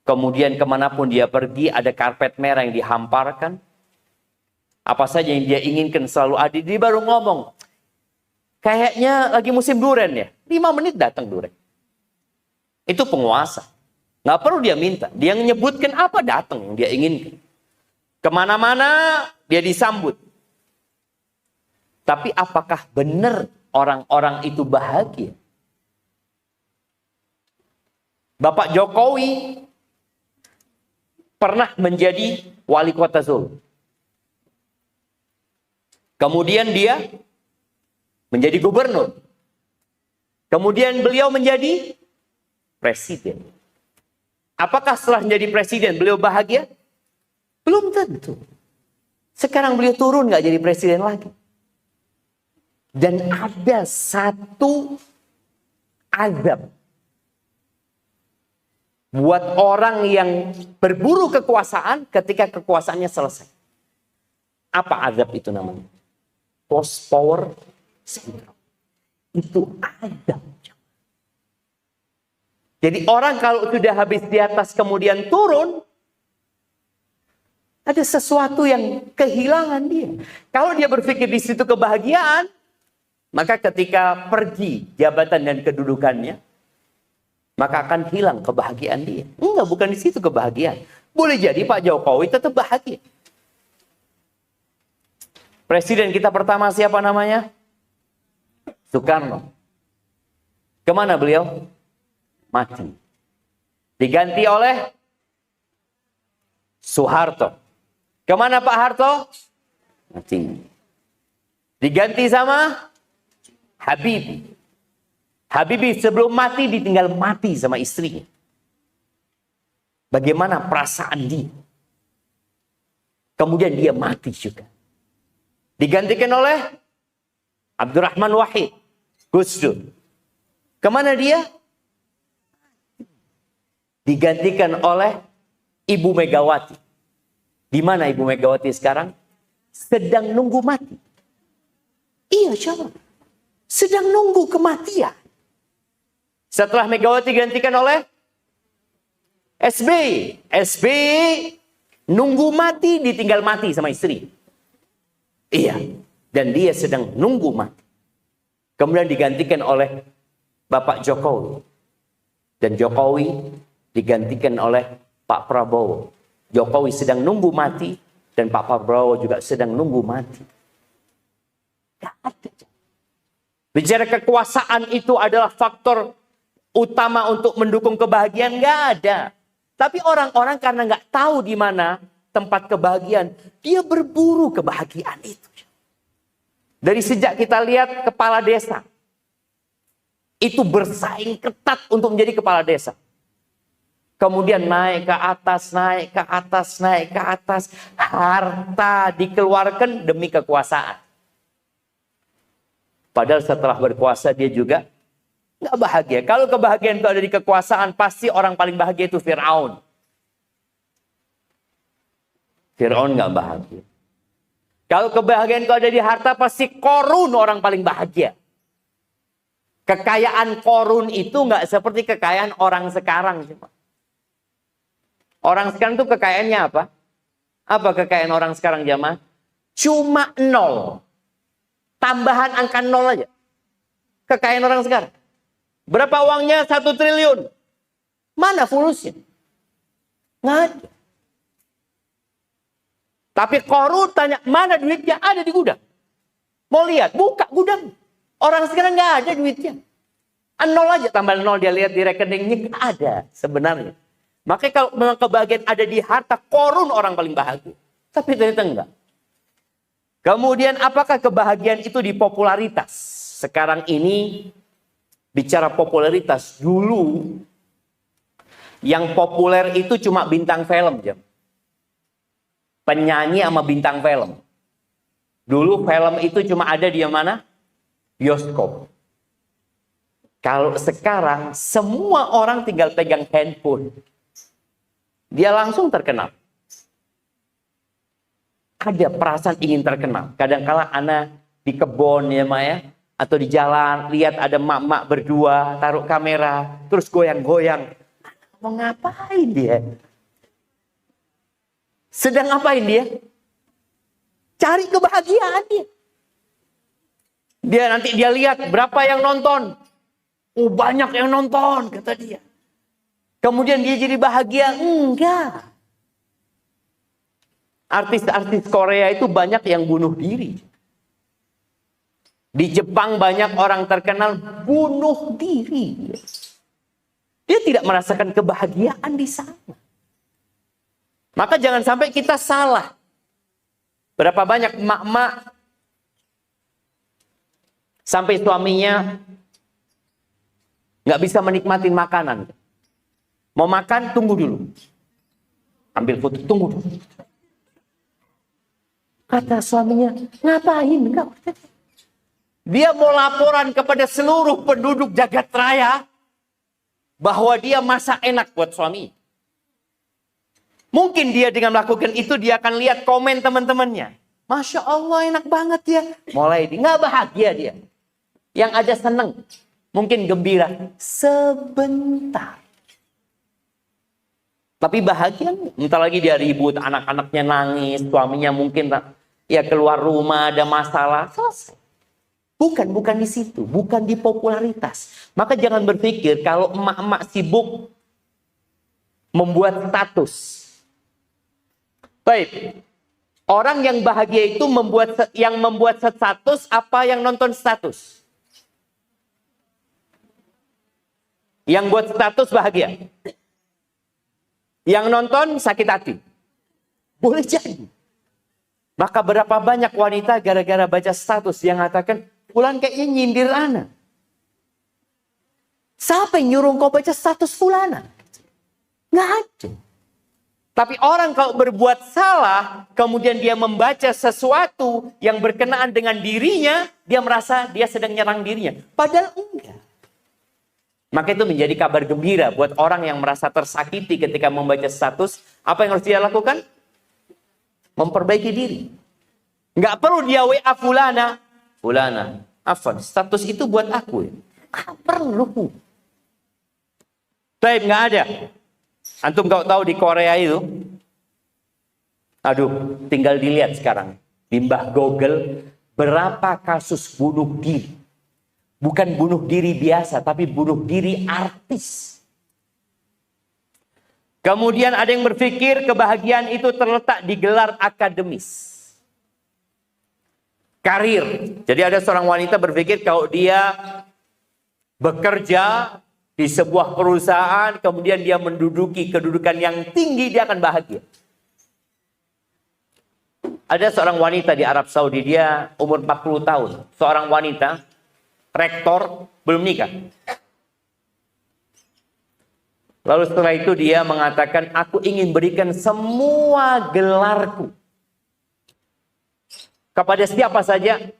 Kemudian kemanapun dia pergi ada karpet merah yang dihamparkan. Apa saja yang dia inginkan selalu ada. Dia baru ngomong, kayaknya lagi musim durian ya. 5 menit datang durian. Itu penguasa. Nggak perlu dia minta. Dia menyebutkan apa datang yang dia inginkan. Kemana-mana dia disambut. Tapi apakah benar orang-orang itu bahagia? Bapak Jokowi pernah menjadi wali kota Solo. Kemudian dia menjadi gubernur. Kemudian beliau menjadi presiden. Apakah setelah menjadi presiden beliau bahagia? Belum tentu. Sekarang beliau turun nggak jadi presiden lagi. Dan ada satu azab buat orang yang berburu kekuasaan ketika kekuasaannya selesai. Apa azab itu namanya? post power syndrome. Itu ada. Jadi orang kalau sudah habis di atas kemudian turun, ada sesuatu yang kehilangan dia. Kalau dia berpikir di situ kebahagiaan, maka ketika pergi jabatan dan kedudukannya, maka akan hilang kebahagiaan dia. Enggak, bukan di situ kebahagiaan. Boleh jadi Pak Jokowi tetap bahagia. Presiden kita pertama siapa namanya? Soekarno. Kemana beliau? Mati. Diganti oleh Soeharto. Kemana Pak Harto? Mati. Diganti sama Habibie. Habibie sebelum mati ditinggal mati sama istrinya. Bagaimana perasaan dia? Kemudian dia mati juga. Digantikan oleh Abdurrahman Wahid, Gus Dur. Kemana dia? Digantikan oleh Ibu Megawati. Di mana Ibu Megawati sekarang? Sedang nunggu mati. Iya, coba. Sedang nunggu kematian. Setelah Megawati digantikan oleh SBY. SBY nunggu mati, ditinggal mati sama istri. Iya. Dan dia sedang nunggu mati. Kemudian digantikan oleh Bapak Jokowi. Dan Jokowi digantikan oleh Pak Prabowo. Jokowi sedang nunggu mati. Dan Pak Prabowo juga sedang nunggu mati. Gak ada. Bicara kekuasaan itu adalah faktor utama untuk mendukung kebahagiaan. Gak ada. Tapi orang-orang karena gak tahu di mana tempat kebahagiaan, dia berburu kebahagiaan itu. Dari sejak kita lihat kepala desa, itu bersaing ketat untuk menjadi kepala desa. Kemudian naik ke atas, naik ke atas, naik ke atas. Harta dikeluarkan demi kekuasaan. Padahal setelah berkuasa dia juga nggak bahagia. Kalau kebahagiaan itu ada di kekuasaan, pasti orang paling bahagia itu Fir'aun. Fir'aun nggak bahagia. Kalau kebahagiaan itu ada di harta, pasti Korun orang paling bahagia. Kekayaan Korun itu nggak seperti kekayaan orang sekarang. Orang sekarang itu kekayaannya apa? Apa kekayaan orang sekarang jamaah? Cuma 0. Tambahan angka 0 aja. Kekayaan orang sekarang. Berapa uangnya? 1 triliun. Mana fulusnya? Nggak ada. Tapi Korun tanya, mana duitnya? Ada di gudang. Mau lihat? Buka gudang. Orang sekarang nggak ada duitnya. 0 aja, tambah 0 dia lihat di rekeningnya. Ada sebenarnya. Makanya kalau memang kebahagiaan ada di harta, Korun orang paling bahagia. Tapi ternyata enggak. Kemudian apakah kebahagiaan itu di popularitas? Sekarang ini bicara popularitas. Dulu yang populer itu cuma bintang film. Penyanyi sama bintang film. Dulu film itu cuma ada di mana? Bioskop. Kalau sekarang semua orang tinggal pegang handphone. Dia langsung terkenal. Ada perasaan ingin terkenal. Kadang-kala anak di kebun ya Maya, atau di jalan lihat ada mak-mak berdua taruh kamera terus goyang-goyang. Mau ngapain dia? Sedang ngapain dia? Cari kebahagiaan dia. Nanti dia lihat berapa yang nonton. Oh, banyak yang nonton kata dia. Kemudian dia jadi bahagia? Enggak. Artis-artis Korea itu banyak yang bunuh diri. Di Jepang banyak orang terkenal bunuh diri. Dia tidak merasakan kebahagiaan di sana. Maka jangan sampai kita salah. Berapa banyak emak-emak sampai suaminya nggak bisa menikmati makanan. Mau makan, tunggu dulu. Ambil foto, tunggu dulu. Kata suaminya, ngapain? Enggak. Dia mau laporan kepada seluruh penduduk jagat raya bahwa dia masak enak buat suami. Mungkin dia dengan melakukan itu, dia akan lihat komen teman-temannya. Masya Allah enak banget ya. Mulai nggak bahagia dia. Yang ada seneng. Mungkin gembira. Sebentar. Tapi bahagia. Entar lagi dia ribut. Anak-anaknya nangis. Suaminya mungkin ya keluar rumah ada masalah. Selesai. Bukan di situ. Bukan di popularitas. Maka jangan berpikir kalau emak-emak sibuk membuat status. Baik. Orang yang bahagia itu membuat status apa yang nonton status? Yang buat status bahagia. Yang nonton sakit hati. Boleh jadi. Maka berapa banyak wanita gara-gara baca status yang mengatakan, Fulan kayaknya nyindir ana. Siapa yang nyuruh kau baca status Fulana? Nggak ada. Tapi orang kalau berbuat salah, kemudian dia membaca sesuatu yang berkenaan dengan dirinya, dia merasa dia sedang nyerang dirinya. Padahal enggak. Maka itu menjadi kabar gembira buat orang yang merasa tersakiti ketika membaca status. Apa yang harus dia lakukan? Memperbaiki diri. Nggak perlu dia WA Fulana. Fulana, afwan, status itu buat aku. Nggak perlu. Baik, nggak ada. Antum kau tahu di Korea itu, aduh, tinggal dilihat sekarang di Mbah Google berapa kasus bunuh diri. Bukan bunuh diri biasa, tapi bunuh diri artis. Kemudian ada yang berpikir kebahagiaan itu terletak di gelar akademis. Karir. Jadi ada seorang wanita berpikir kalau dia bekerja di sebuah perusahaan, kemudian dia menduduki kedudukan yang tinggi, dia akan bahagia. Ada seorang wanita di Arab Saudi, dia umur 40 tahun. Seorang wanita, rektor, belum nikah. Lalu setelah itu dia mengatakan, aku ingin berikan semua gelarku kepada siapa saja.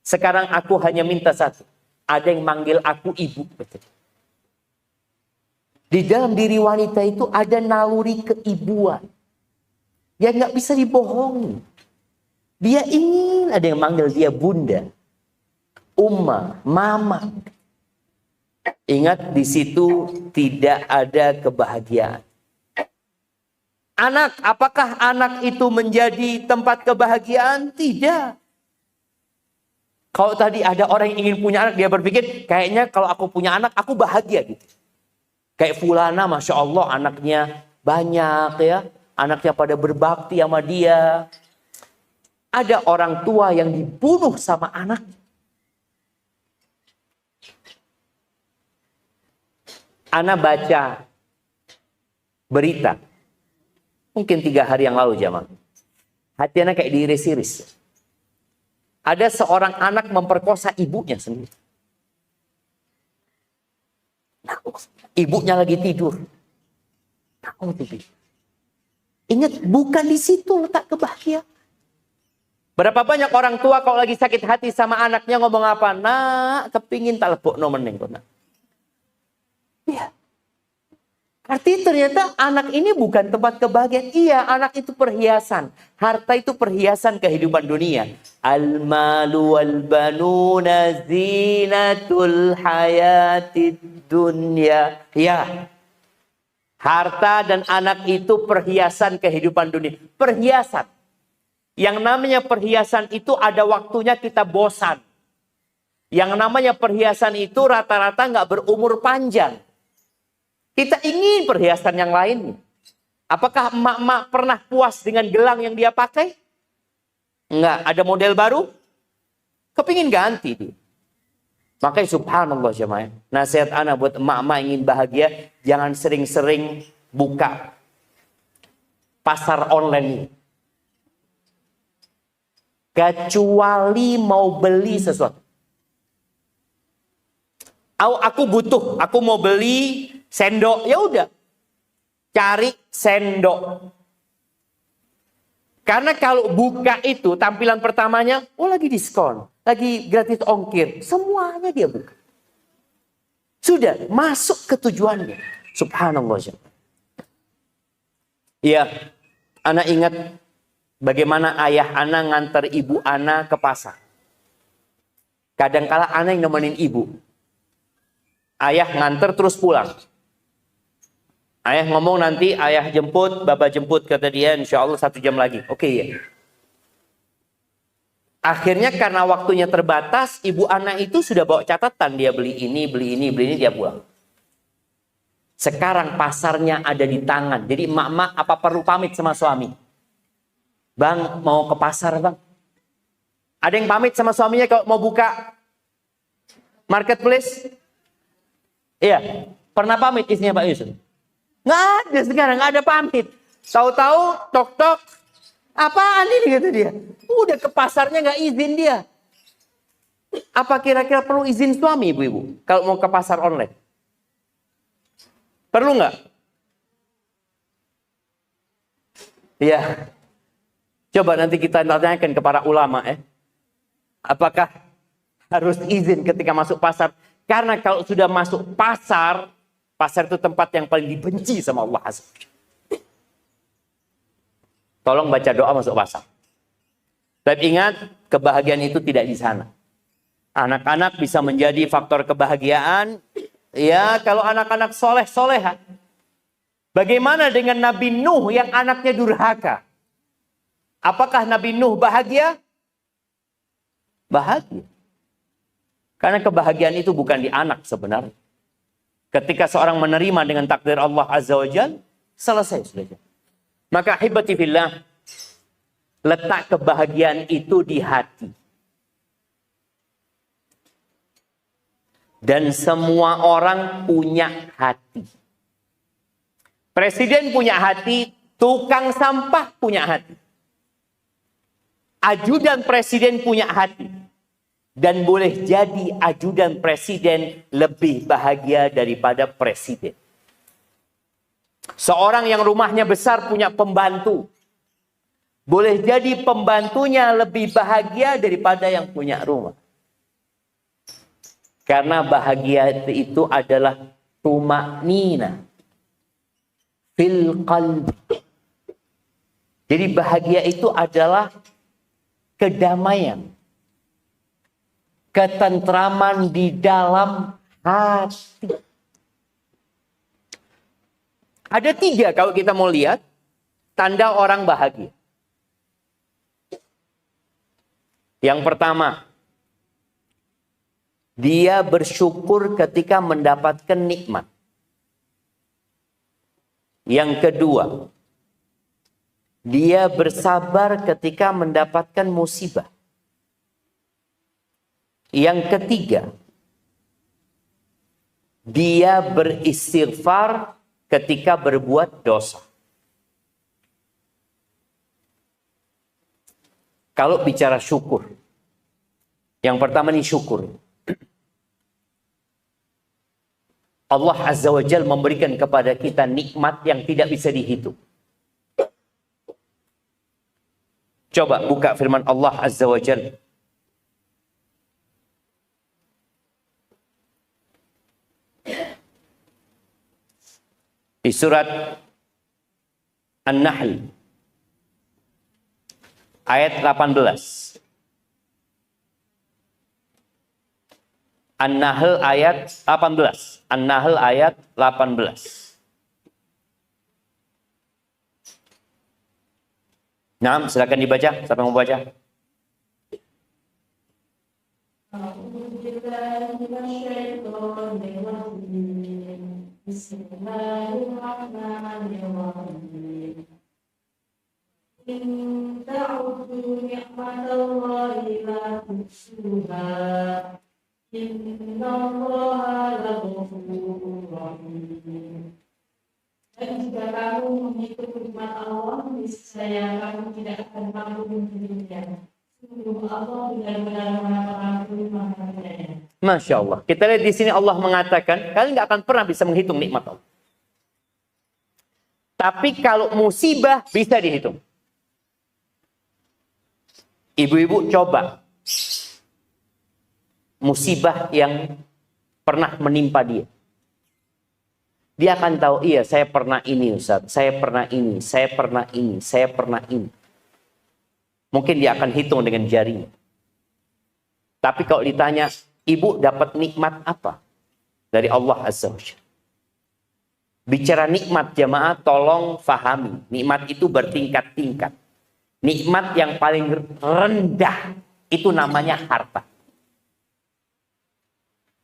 Sekarang aku hanya minta satu. Ada yang manggil aku ibu. Di dalam diri wanita itu ada naluri keibuan. Yang nggak bisa dibohongi. Dia ingin ada yang manggil dia bunda. Umma, mama. Ingat, di situ tidak ada kebahagiaan. Anak, apakah anak itu menjadi tempat kebahagiaan? Tidak. Kalau tadi ada orang yang ingin punya anak, dia berpikir, kayaknya kalau aku punya anak, aku bahagia gitu. Kayak Fulana, Masya Allah, anaknya banyak ya. Anaknya pada berbakti sama dia. Ada orang tua yang dibunuh sama anak. Ana baca berita. Mungkin 3 hari yang lalu jamaah. Hati anak kayak diiris-iris. Ada seorang anak memperkosa ibunya sendiri. Ibunya lagi tidur. Ingat, bukan di situ letak kebahagiaan. Berapa banyak orang tua kalau lagi sakit hati sama anaknya ngomong apa? Nak, kepingin tak lepuk nomening kok nak. Iya. Artinya ternyata anak ini bukan tempat kebahagiaan. Iya, anak itu perhiasan. Harta itu perhiasan kehidupan dunia. Al-malu wal-banuna zinatul hayatid dunya. Ya. Harta dan anak itu perhiasan kehidupan dunia. Perhiasan. Yang namanya perhiasan itu ada waktunya kita bosan. Yang namanya perhiasan itu rata-rata nggak berumur panjang. Kita ingin perhiasan yang lain. Apakah emak-emak pernah puas dengan gelang yang dia pakai? Enggak. Ada model baru? Kepingin ganti dia. Makanya subhanallah jemaah. Nasihat anak buat emak-emak ingin bahagia. Jangan sering-sering buka pasar online ini. Kecuali mau beli sesuatu. Aku butuh, aku mau beli sendok, ya udah. Cari sendok. Karena kalau buka itu tampilan pertamanya, oh lagi diskon, lagi gratis ongkir, semuanya dia buka. Sudah masuk ke tujuannya. Subhanallah. Iya, anak ingat bagaimana ayah ana nganter ibu ana ke pasar. Kadangkala ana yang nemenin ibu. Ayah nganter terus pulang. Ayah ngomong nanti ayah jemput, bapak jemput, kata dia, insya Allah 1 jam lagi. Oke ya. Akhirnya karena waktunya terbatas, ibu anak itu sudah bawa catatan. Dia beli ini, dia pulang. Sekarang pasarnya ada di tangan. Jadi emak-emak apa perlu pamit sama suami? Bang, mau ke pasar bang. Ada yang pamit sama suaminya kalau mau buka marketplace? Iya. Pernah pamit istrinya Pak Yusuf? Nggak ada sekarang, nggak ada pamit. Tahu-tahu, tok-tok. Apaan ini kata dia? Udah ke pasarnya nggak izin dia. Apa kira-kira perlu izin suami ibu-ibu kalau mau ke pasar online? Perlu nggak? Iya. Coba nanti kita tanyakan ke para ulama apakah harus izin ketika masuk pasar? Karena kalau sudah masuk pasar, pasar itu tempat yang paling dibenci sama Allah Azza wa Jalla. Tolong baca doa masuk pasar. Tapi ingat, kebahagiaan itu tidak di sana. Anak-anak bisa menjadi faktor kebahagiaan. Ya, kalau anak-anak soleh-soleha. Bagaimana dengan Nabi Nuh yang anaknya durhaka? Apakah Nabi Nuh bahagia? Bahagia. Karena kebahagiaan itu bukan di anak sebenarnya. Ketika seorang menerima dengan takdir Allah Azza wa Jalla, selesai sudah. Maka ahibati fillah, letak kebahagiaan itu di hati. Dan semua orang punya hati. Presiden punya hati, tukang sampah punya hati. Ajudan presiden punya hati. Dan boleh jadi ajudan presiden lebih bahagia daripada presiden. Seorang yang rumahnya besar punya pembantu. Boleh jadi pembantunya lebih bahagia daripada yang punya rumah. Karena bahagia itu adalah tuma'nina fil qalbi. Jadi bahagia itu adalah kedamaian. Ketentraman di dalam hati. Ada 3 kalau kita mau lihat tanda orang bahagia. Yang pertama, dia bersyukur ketika mendapatkan nikmat. Yang kedua, dia bersabar ketika mendapatkan musibah. Yang ketiga, dia beristighfar ketika berbuat dosa. Kalau bicara syukur, yang pertama ini syukur. Allah Azza wa Jalla memberikan kepada kita nikmat yang tidak bisa dihitung. Coba buka firman Allah Azza wa Jalla. Di surat An-Nahl ayat 18. An-Nahl ayat 18. An-Nahl ayat 18. Nah, silakan dibaca. Siapa yang mau baca? Bismillahirrahmanirrahim. In ta'udhu ni'matallahi la tuhsuha. Innallaha laghafurur rahim. Dan jika kamu menghitung nikmat Allah, niscaya kamu tidak akan mampu menghitungnya. Sungguh Allah benar-benar Maha Pengampun, Maha Penyayang. Masya Allah. Kita lihat di sini Allah mengatakan, kalian nggak akan pernah bisa menghitung nikmat Allah. Tapi kalau musibah bisa dihitung. Ibu-ibu coba musibah yang pernah menimpa dia. Dia akan tahu, iya saya pernah ini Ustaz, saya pernah ini, saya pernah ini, saya pernah ini. Mungkin dia akan hitung dengan jarinya. Tapi kalau ditanya, ibu dapat nikmat apa dari Allah Azza wa Jalla? Bicara nikmat jamaah, tolong fahami. Nikmat itu bertingkat-tingkat. Nikmat yang paling rendah itu namanya harta.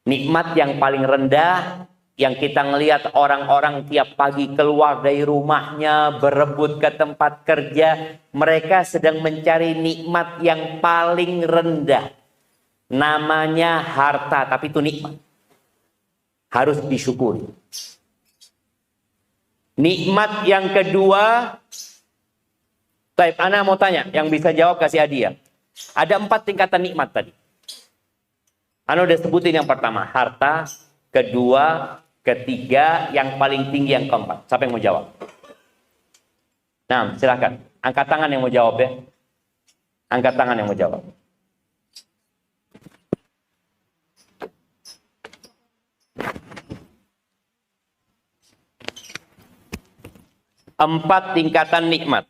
Nikmat yang paling rendah yang kita ngelihat orang-orang tiap pagi keluar dari rumahnya, berebut ke tempat kerja, mereka sedang mencari nikmat yang paling rendah. Namanya harta, tapi itu nikmat. Harus disyukuri. Nikmat yang kedua, Taib, ana mau tanya, yang bisa jawab kasih hadiah. Ada 4 tingkatan nikmat tadi. Ana udah sebutin yang pertama, harta, kedua, ketiga, yang paling tinggi yang keempat. Siapa yang mau jawab? Nah, silakan. Angkat tangan yang mau jawab ya. Angkat tangan yang mau jawab. Empat tingkatan nikmat.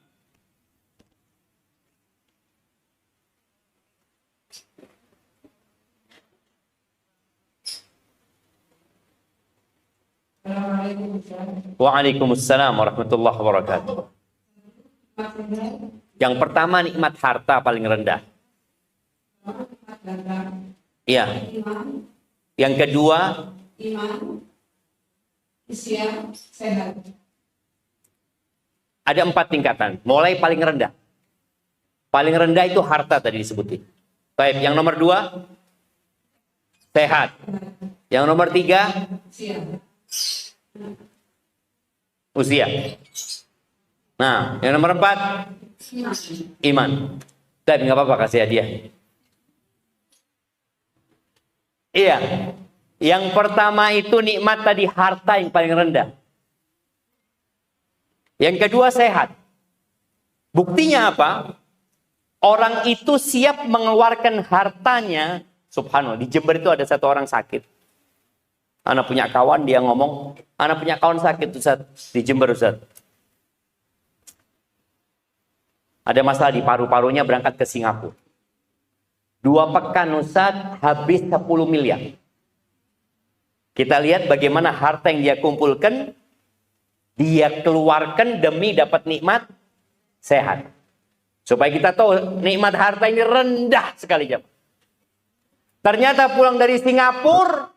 Waalaikumsalam warahmatullahi wabarakatuh. Yang pertama nikmat harta paling rendah. Iya. Yang kedua iman, Islam, sehat. Ada 4 tingkatan. Mulai paling rendah. Paling rendah itu harta tadi disebutin. Baik, yang nomor 2 sehat. Yang nomor 3 usia. Nah, yang nomor 4 iman. Tapi nggak apa-apa, kasih hadiah. Iya. Yang pertama itu nikmat tadi harta yang paling rendah. Yang kedua sehat. Buktinya apa? Orang itu siap mengeluarkan hartanya. Subhanallah, di Jember itu ada satu orang sakit. Anak punya kawan, dia ngomong, anak punya kawan sakit Ustaz, di Jember Ustaz. Ada masalah di paru-parunya, berangkat ke Singapura. 2 pekan Ustaz, habis 10 miliar. Kita lihat bagaimana harta yang dia kumpulkan, dia keluarkan demi dapat nikmat sehat. Supaya kita tahu nikmat harta ini rendah sekali jam. Ternyata pulang dari Singapura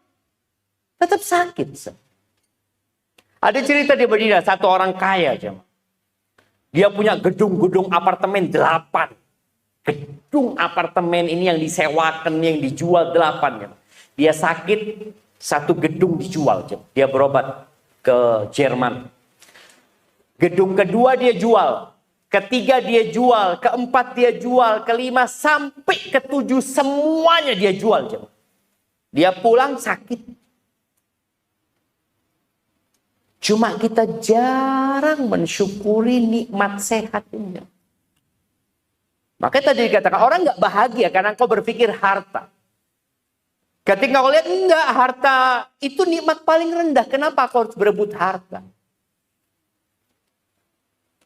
tetap sakit. Ada cerita di Madinah, satu orang kaya jam. Dia punya gedung-gedung apartemen 8. Gedung apartemen ini yang disewakan, yang dijual 8. Jam. Dia sakit, satu gedung dijual jam. Dia berobat ke Jerman. Gedung kedua dia jual, ketiga dia jual, keempat dia jual, kelima sampai ke-7 semuanya dia jual. Dia pulang sakit. Cuma kita jarang mensyukuri nikmat sehat ini. Makanya tadi dikatakan orang nggak bahagia karena kau berpikir harta. Ketika kau lihat enggak, harta itu nikmat paling rendah. Kenapa kau harus berebut harta?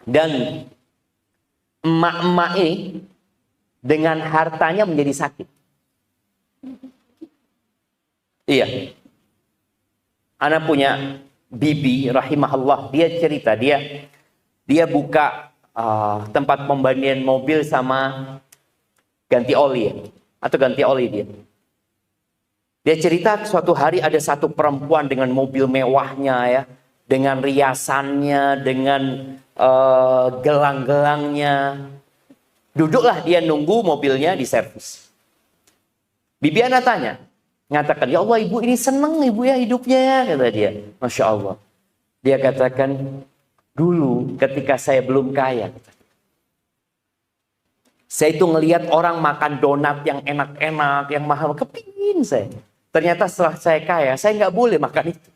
Dan emak-emak ini dengan hartanya menjadi sakit. Iya. Anak punya bibi rahimahullah, dia cerita dia buka tempat pembelian mobil sama ganti oli ya, atau ganti oli dia. Dia cerita suatu hari ada satu perempuan dengan mobil mewahnya ya, dengan riasannya, dengan gelang-gelangnya. Duduklah dia nunggu mobilnya diservis. Bibi Ana tanya, ngatakan, ya Allah ibu ini seneng ibu ya hidupnya ya, kata dia. Masya Allah. Dia katakan, dulu ketika saya belum kaya, saya itu ngelihat orang makan donat yang enak-enak, yang mahal, kepingin saya. Ternyata setelah saya kaya, saya nggak boleh makan itu.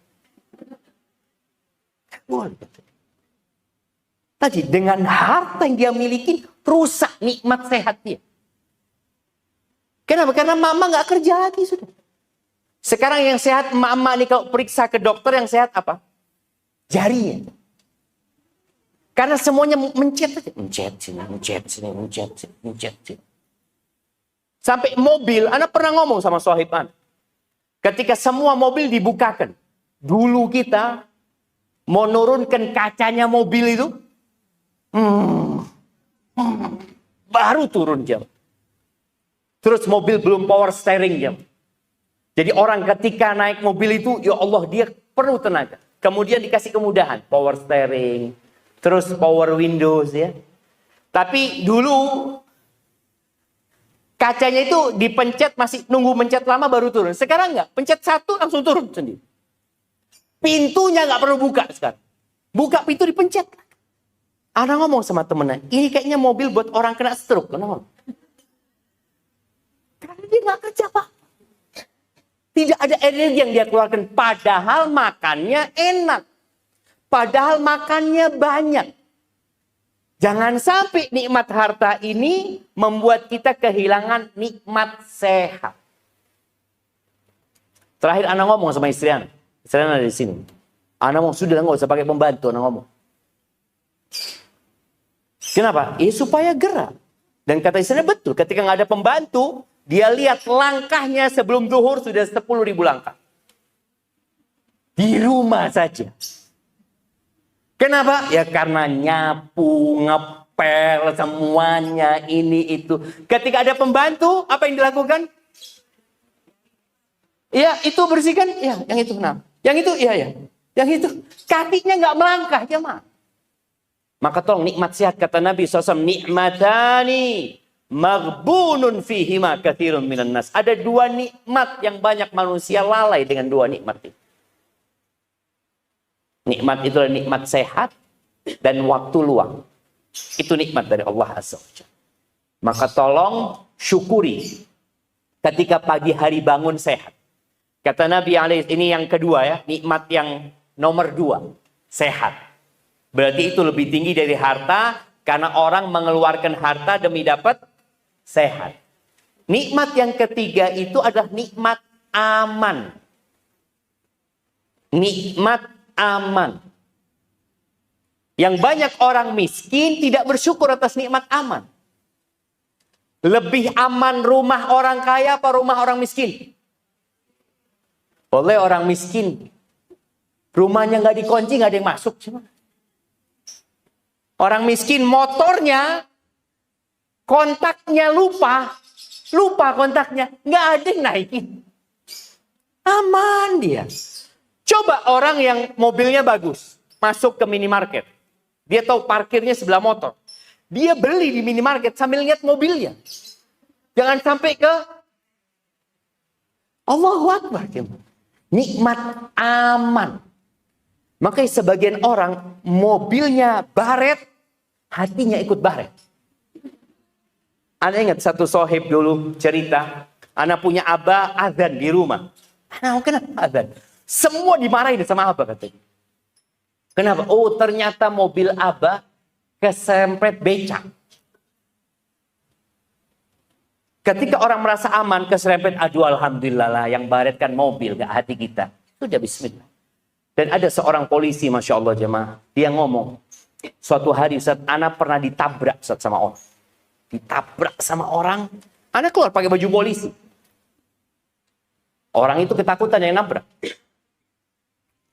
Boleh. Tadi dengan harta yang dia miliki rusak nikmat sehat dia. Kenapa? Karena mama nggak kerja lagi sudah. Sekarang yang sehat mama nih kalau periksa ke dokter yang sehat apa? Jarinya. Karena semuanya mencet aja. Mencet sini, mencet sini, mencet sini, mencet sini. Sampai mobil, Ana pernah ngomong sama sohib Ana. Ketika semua mobil dibukakan. Dulu kita mau nurunkan kacanya mobil itu. Baru turun jam. Terus mobil belum power steering jam. Jadi orang ketika naik mobil itu, ya Allah dia perlu tenaga. Kemudian dikasih kemudahan. Power steering. Terus power windows ya. Tapi dulu kacanya itu dipencet masih nunggu mencet lama baru turun. Sekarang enggak. Pencet satu langsung turun sendiri. Pintunya enggak perlu buka sekarang. Buka pintu dipencet. Ana ngomong sama temennya. Ini kayaknya mobil buat orang kena stroke. Kenapa? Karena dia enggak kerja Pak. Tidak ada energi yang dia keluarkan. Padahal makannya enak. Padahal makannya banyak. Jangan sampai nikmat harta ini membuat kita kehilangan nikmat sehat. Terakhir Ana ngomong sama istri Ana. Istri Ana di sini. Ana ngomong, sudah nggak usah pakai pembantu. Ana ngomong. Kenapa? Supaya gerak. Dan kata istrinya betul. Ketika nggak ada pembantu, dia lihat langkahnya sebelum zuhur sudah 10.000 langkah. Di rumah saja. Kenapa? Ya karena nyapu, ngepel, semuanya ini itu. Ketika ada pembantu, apa yang dilakukan? Ya, itu bersihkan. Ya, yang itu kenapa? Yang itu, iya ya. Yang itu, kakinya nggak melangkah, jemaah. Maka tolong nikmat sehat, kata Nabi SAW, nikmatani maghbunun fihima katsirun minan nas. Ada dua nikmat yang banyak manusia lalai dengan dua nikmat itu. Nikmat itu adalah nikmat sehat dan waktu luang. Itu nikmat dari Allah Azza wa Jalla. Maka tolong syukuri ketika pagi hari bangun sehat. Kata Nabi ini yang kedua ya, nikmat yang nomor 2, sehat. Berarti itu lebih tinggi dari harta karena orang mengeluarkan harta demi dapat sehat. Nikmat yang ketiga itu adalah nikmat aman. Nikmat aman. Yang banyak orang miskin tidak bersyukur atas nikmat aman. Lebih aman rumah orang kaya apa rumah orang miskin? Oleh orang miskin. Rumahnya nggak dikunci, nggak ada yang masuk. Orang miskin motornya, kontaknya lupa kontaknya. Nggak ada yang naikin. Aman dia. Coba orang yang mobilnya bagus, masuk ke minimarket. Dia tahu parkirnya sebelah motor. Dia beli di minimarket sambil lihat mobilnya. Jangan sampai ke Allahu Akbar. Nikmat aman. Makanya sebagian orang mobilnya baret, hatinya ikut baret. Ana ingat satu sohib dulu cerita. Ana punya abah azan di rumah. Ana kenapa azan? Semua dimarahin sama abah katanya. Kenapa? Oh ternyata mobil abah kesempet becak. Ketika orang merasa aman keserempet, aduh alhamdulillah lah yang baret kan mobil gak hati kita. Sudah bismillah. Dan ada seorang polisi Masya Allah jemaah. Dia ngomong. Suatu hari Ustaz, Ana pernah ditabrak Ustaz sama orang. Ditabrak sama orang. Ana keluar pakai baju polisi. Orang itu ketakutan yang nabrak.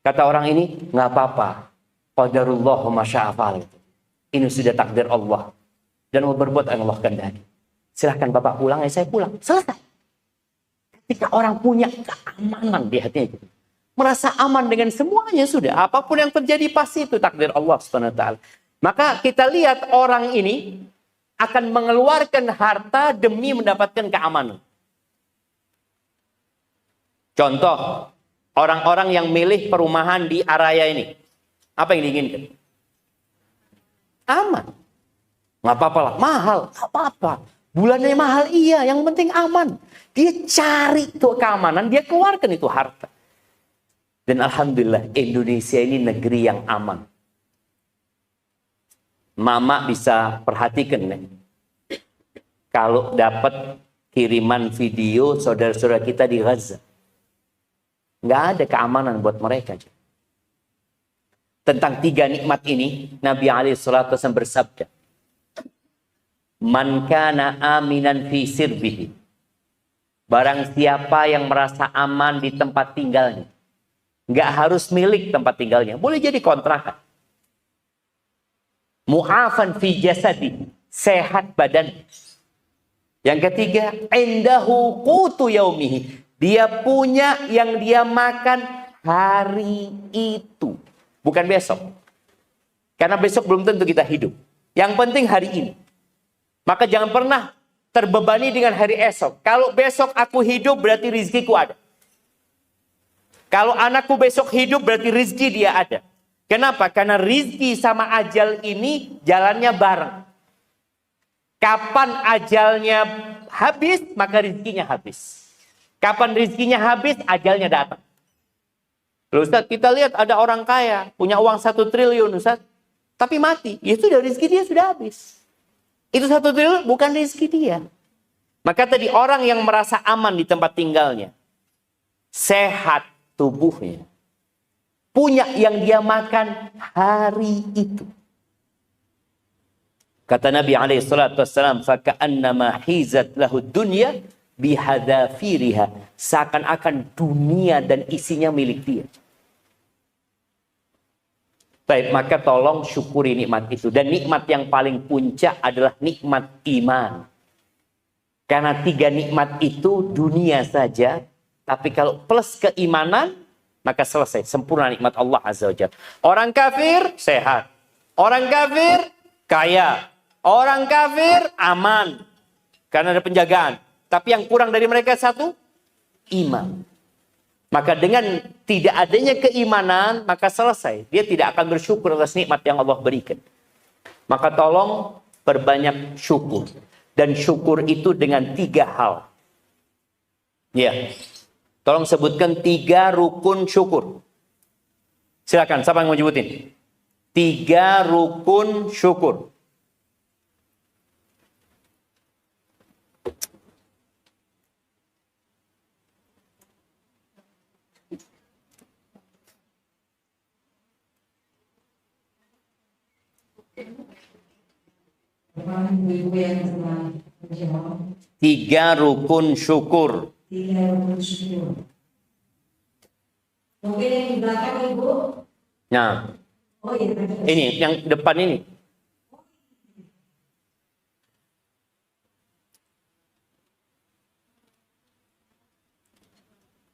Kata orang ini, nggak apa-apa. Qadarullah wa masya'afal. Ini sudah takdir Allah. Dan mau berbuat yang Allah kehendaki. Silahkan Bapak pulang, ya saya pulang. Selesai. Ketika orang punya keamanan di hatinya. Merasa aman dengan semuanya sudah. Apapun yang terjadi pasti itu takdir Allah SWT. Maka kita lihat orang ini akan mengeluarkan harta demi mendapatkan keamanan. Contoh. Orang-orang yang milih perumahan di area ini. Apa yang diinginkan? Aman. Nggak apa-apa lah. Mahal. Nggak apa-apa. Bulannya mahal. Iya. Yang penting aman. Dia cari tuh keamanan. Dia keluarkan itu harta. Dan Alhamdulillah Indonesia ini negeri yang aman. Mama bisa perhatikan. Kalau dapat kiriman video saudara-saudara kita di Gaza. Nggak ada keamanan buat mereka. tentang 3 nikmat ini, Nabi SAW bersabda, "Man kana aminan fi sirbihi." Barang siapa yang merasa aman di tempat tinggalnya. Nggak harus milik tempat tinggalnya. Boleh jadi kontrakan. Mu'afan fi jasadi. Sehat badan. Yang ketiga, indahu qutu yaumihi. Dia punya yang dia makan hari itu. Bukan besok. Karena besok belum tentu kita hidup. Yang penting hari ini. Maka jangan pernah terbebani dengan hari esok. Kalau besok aku hidup berarti rizkiku ada. Kalau anakku besok hidup berarti rizki dia ada. Kenapa? Karena rizki sama ajal ini jalannya bareng. Kapan ajalnya habis, maka rizkinya habis. Kapan rizkinya habis, ajalnya datang. Loh Ustaz, kita lihat ada orang kaya, punya uang 1 triliun Ustaz. Tapi mati, ya sudah rizki dia sudah habis. Itu 1 triliun bukan rizki dia. Maka tadi orang yang merasa aman di tempat tinggalnya. Sehat tubuhnya. Punya yang dia makan hari itu. Kata Nabi SAW, "Faka'annama hizat lahu dunya bihadafiriha." Seakan-akan dunia dan isinya milik dia. Baik, maka tolong syukuri nikmat itu. Dan nikmat yang paling puncak adalah nikmat iman. Karena 3 nikmat itu dunia saja. Tapi kalau plus keimanan, maka selesai. Sempurna nikmat Allah Azza wa Jalla. Orang kafir, sehat. Orang kafir, kaya. Orang kafir, aman. Karena ada penjagaan. Tapi yang kurang dari mereka satu, iman. Maka dengan tidak adanya keimanan, maka selesai. Dia tidak akan bersyukur atas nikmat yang Allah berikan. Maka tolong perbanyak syukur. Dan syukur itu dengan 3 hal. Ya. Tolong sebutkan 3 rukun syukur. Silakan, siapa yang mau nyebutin? 3 rukun syukur. Tiga rukun syukur. Mungkin yang di belakang Ibu. Nah, Oh iya. ini yang depan ini.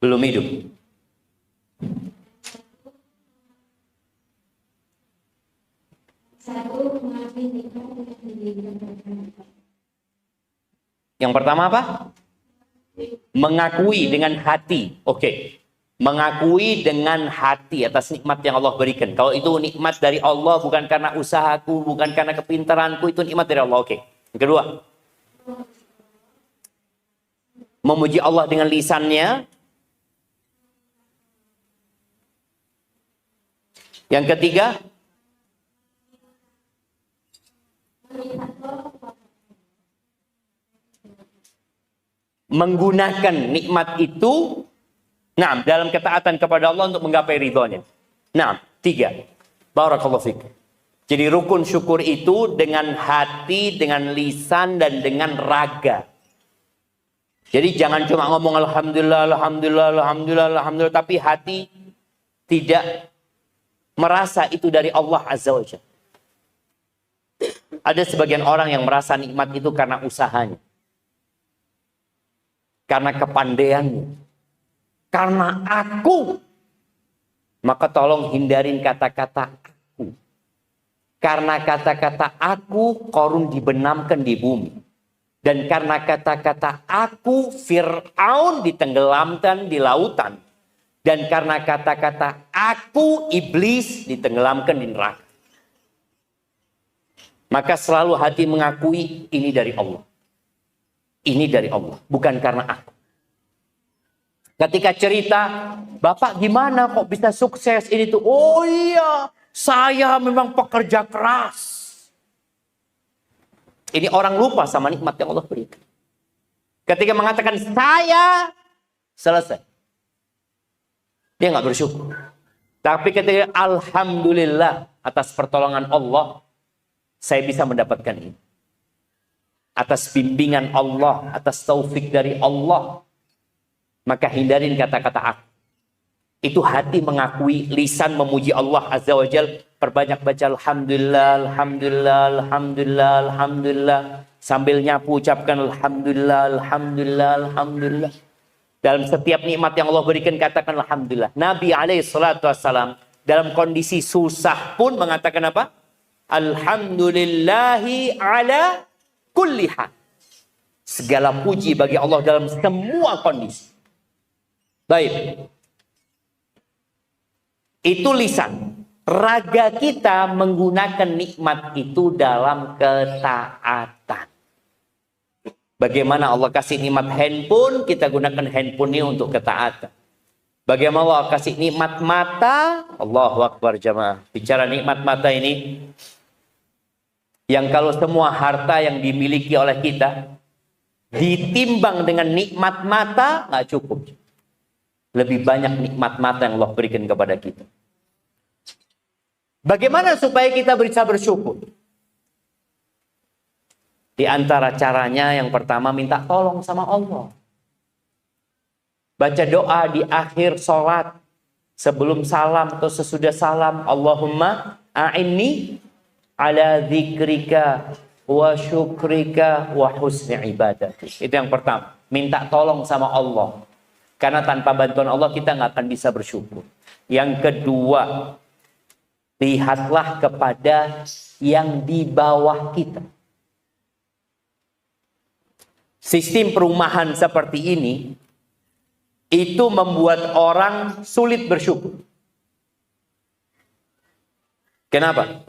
Belum hidup. Yang pertama apa? Mengakui dengan hati. Oke. Mengakui dengan hati atas nikmat yang Allah berikan. Kalau itu nikmat dari Allah, bukan karena usahaku, bukan karena kepintaranku, itu nikmat dari Allah. Oke. Yang kedua. Memuji Allah dengan lisannya. Yang ketiga. Menggunakan nikmat itu dalam ketaatan kepada Allah untuk menggapai ridhonya. 3. Barakallahu fiik. Jadi rukun syukur itu dengan hati, dengan lisan, dan dengan raga. Jadi jangan cuma ngomong alhamdulillah, alhamdulillah, alhamdulillah, alhamdulillah, tapi hati tidak merasa itu dari Allah Azza wa Jalla. Ada sebagian orang yang merasa nikmat itu karena usahanya. Karena kepandaiannya. Karena aku. Maka tolong hindarin kata-kata aku. Karena kata-kata aku, Qarun dibenamkan di bumi. Dan karena kata-kata aku, Fir'aun ditenggelamkan di lautan. Dan karena kata-kata aku, iblis ditenggelamkan di neraka. Maka selalu hati mengakui ini dari Allah. Ini dari Allah, bukan karena aku. Ketika cerita, Bapak gimana kok bisa sukses ini tuh? Oh iya, saya memang pekerja keras. Ini orang lupa sama nikmat yang Allah berikan. Ketika mengatakan saya, selesai. Dia nggak bersyukur. Tapi ketika alhamdulillah atas pertolongan Allah, saya bisa mendapatkan ini. Atas bimbingan Allah, atas taufik dari Allah, maka hindarin kata-kata aku. Itu hati mengakui, lisan memuji Allah Azza wa Jal. Perbanyak baca alhamdulillah, alhamdulillah, alhamdulillah, alhamdulillah. Sambil nyapu ucapkan alhamdulillah, alhamdulillah, alhamdulillah. Dalam setiap nikmat yang Allah berikan katakan alhamdulillah. Nabi SAW dalam kondisi susah pun mengatakan apa? Alhamdulillahi ala kulli hal. Segala puji bagi Allah dalam semua kondisi. Baik. Itu lisan. Raga kita menggunakan nikmat itu dalam ketaatan. Bagaimana Allah kasih nikmat handphone, kita gunakan handphone ini untuk ketaatan. Bagaimana Allah kasih nikmat mata, Allahu Akbar jamaah. Bicara nikmat mata ini, yang kalau semua harta yang dimiliki oleh kita ditimbang dengan nikmat mata, nggak cukup. Lebih banyak nikmat mata yang Allah berikan kepada kita. Bagaimana supaya kita bisa bersyukur? Di antara caranya yang pertama minta tolong sama Allah. Baca doa di akhir sholat. Sebelum salam atau sesudah salam. Allahumma a'inni ala dzikrika wa syukrika wa husni ibadati. Itu yang pertama. Minta tolong sama Allah. Karena tanpa bantuan Allah kita nggak akan bisa bersyukur. Yang kedua, lihatlah kepada yang di bawah kita. Sistem perumahan seperti ini itu membuat orang sulit bersyukur. Kenapa?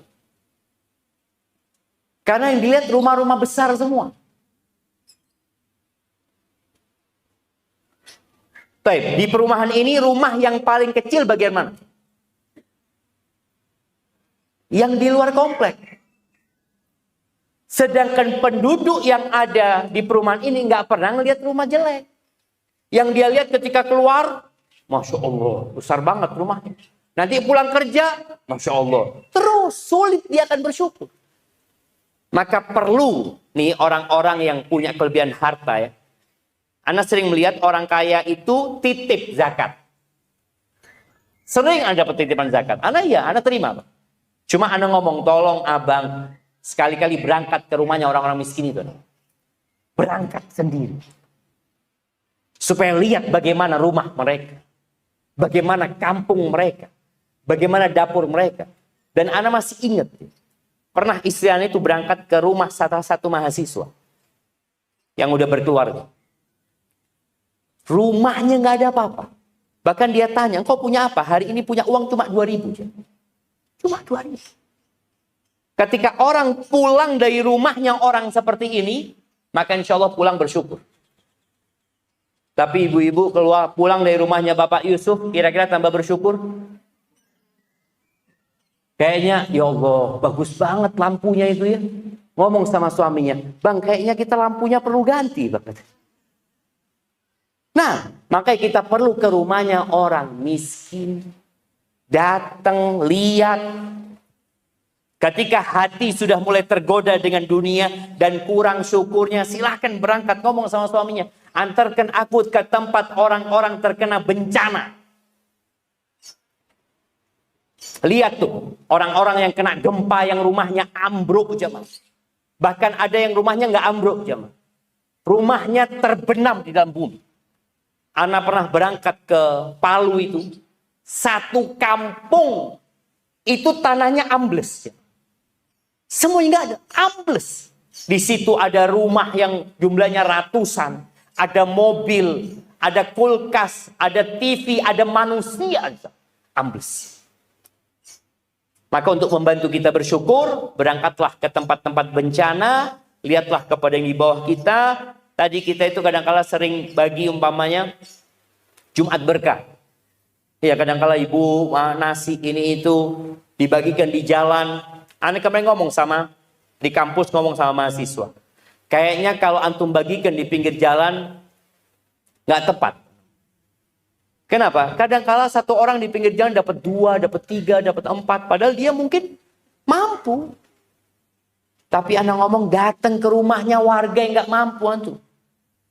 Karena yang dilihat rumah-rumah besar semua. Baik, di perumahan ini rumah yang paling kecil bagian mana? Yang di luar komplek. Sedangkan penduduk yang ada di perumahan ini nggak pernah ngelihat rumah jelek. Yang dia lihat ketika keluar, Masya Allah, besar banget rumahnya. Nanti pulang kerja, Masya Allah. Terus sulit dia akan bersyukur. Maka perlu nih orang-orang yang punya kelebihan harta ya. Ana sering melihat orang kaya itu titip zakat. Sering ada titipan zakat. Ana terima Pak. Cuma Ana ngomong, tolong abang, sekali-kali berangkat ke rumahnya orang-orang miskin itu. Berangkat sendiri. Supaya lihat bagaimana rumah mereka. Bagaimana kampung mereka. Bagaimana dapur mereka. Dan Ana masih ingat. Pernah istri Ana itu berangkat ke rumah salah satu mahasiswa. Yang udah berkeluarga. Rumahnya nggak ada apa-apa. Bahkan dia tanya, engkau punya apa? Hari ini punya uang cuma 2.000. Cuma 2.000. Ketika orang pulang dari rumahnya orang seperti ini, maka insya Allah pulang bersyukur. Tapi ibu-ibu pulang dari rumahnya Bapak Yusuf, kira-kira tambah bersyukur? Kayaknya, ya Allah, bagus banget lampunya itu ya. Ngomong sama suaminya, bang kayaknya kita lampunya perlu ganti. Nah, makanya kita perlu ke rumahnya orang miskin. Datang, lihat. Ketika hati sudah mulai tergoda dengan dunia dan kurang syukurnya, silahkan berangkat ngomong sama suaminya. Antarkan aku ke tempat orang-orang terkena bencana. Lihat tuh, orang-orang yang kena gempa yang rumahnya ambruk jemaah. Bahkan ada yang rumahnya nggak ambruk jemaah. Rumahnya terbenam di dalam bumi. Ana pernah berangkat ke Palu itu. Satu kampung itu tanahnya ambles. Semuanya nggak ada, ambles. Di situ ada rumah yang jumlahnya ratusan, ada mobil, ada kulkas, ada TV, ada manusia, ambles. Maka untuk membantu kita bersyukur, berangkatlah ke tempat-tempat bencana, lihatlah kepada yang di bawah kita. Tadi kita itu kadang-kala sering bagi umpamanya Jumat berkah. Ya kadang-kala ibu nasi ini itu dibagikan di jalan. Ana kemarin ngomong di kampus ngomong sama mahasiswa. Kayaknya kalau antum bagikan di pinggir jalan nggak tepat. Kenapa? Kadang-kala satu orang di pinggir jalan dapat 2, dapat 3, dapat 4. Padahal dia mungkin mampu. Tapi anak ngomong datang ke rumahnya warga yang nggak mampu antum.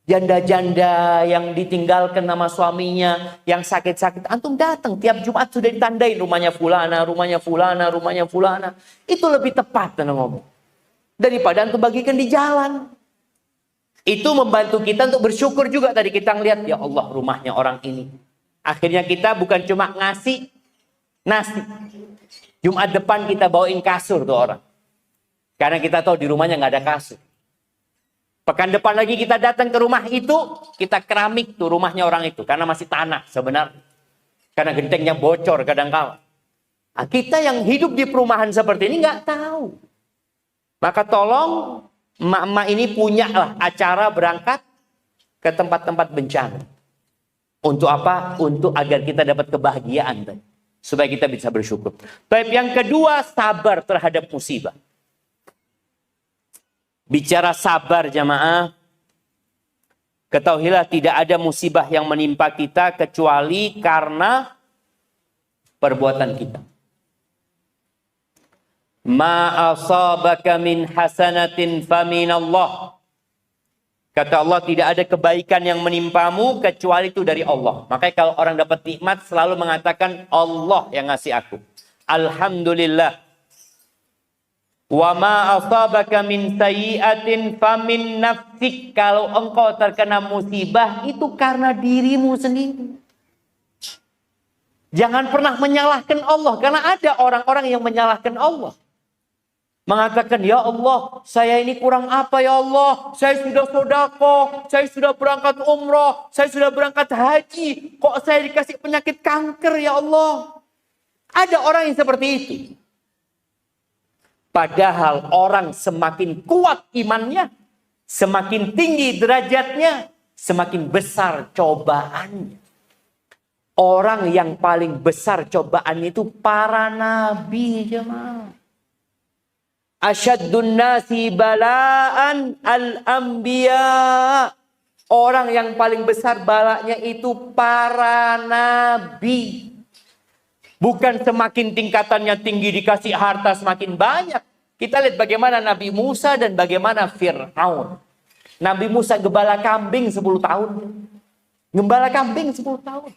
Janda-janda yang ditinggalkan sama suaminya, yang sakit-sakit. Antum datang tiap Jumat sudah ditandain rumahnya fulana, rumahnya fulana, rumahnya fulana. Itu lebih tepat anak ngomong. Daripada antum bagikan di jalan. Itu membantu kita untuk bersyukur juga. Tadi kita ngeliat, ya Allah rumahnya orang ini. Akhirnya kita bukan cuma ngasih nasi. Jumat depan kita bawain kasur tuh orang. Karena kita tahu di rumahnya nggak ada kasur. Pekan depan lagi kita datang ke rumah itu, kita keramik tuh rumahnya orang itu. Karena masih tanah sebenarnya. Karena gentengnya bocor kadang-kala. Nah, kita yang hidup di perumahan seperti ini nggak tahu. Maka tolong emak-emak ini punyalah acara berangkat ke tempat-tempat bencana. Untuk apa? Untuk agar kita dapat kebahagiaan. Supaya kita bisa bersyukur. Tapi yang kedua, sabar terhadap musibah. Bicara sabar jamaah, ketahuilah tidak ada musibah yang menimpa kita kecuali karena perbuatan kita. Ma asabaka min hasanatin faminallah. Kata Allah, tidak ada kebaikan yang menimpamu kecuali itu dari Allah. Makanya kalau orang dapat nikmat selalu mengatakan Allah yang ngasih aku. Alhamdulillah. Wa ma asabaka min sayyi'atin famin nafsik. Kalau engkau terkena musibah itu karena dirimu sendiri. Jangan pernah menyalahkan Allah, karena ada orang-orang yang menyalahkan Allah. Mengatakan, ya Allah, saya ini kurang apa ya Allah? Saya sudah sedekah, saya sudah berangkat umrah, saya sudah berangkat haji. Kok saya dikasih penyakit kanker ya Allah? Ada orang yang seperti itu. Padahal orang semakin kuat imannya, semakin tinggi derajatnya, semakin besar cobaannya. Orang yang paling besar cobaannya itu para nabi jemaah. Asyaddun nasi bala'an al-anbiya. Orang yang paling besar balanya itu para nabi. Bukan semakin tingkatannya tinggi dikasih harta semakin banyak. Kita lihat bagaimana Nabi Musa dan bagaimana Fir'aun. Nabi Musa gembala kambing 10 tahun. Gembala kambing 10 tahun.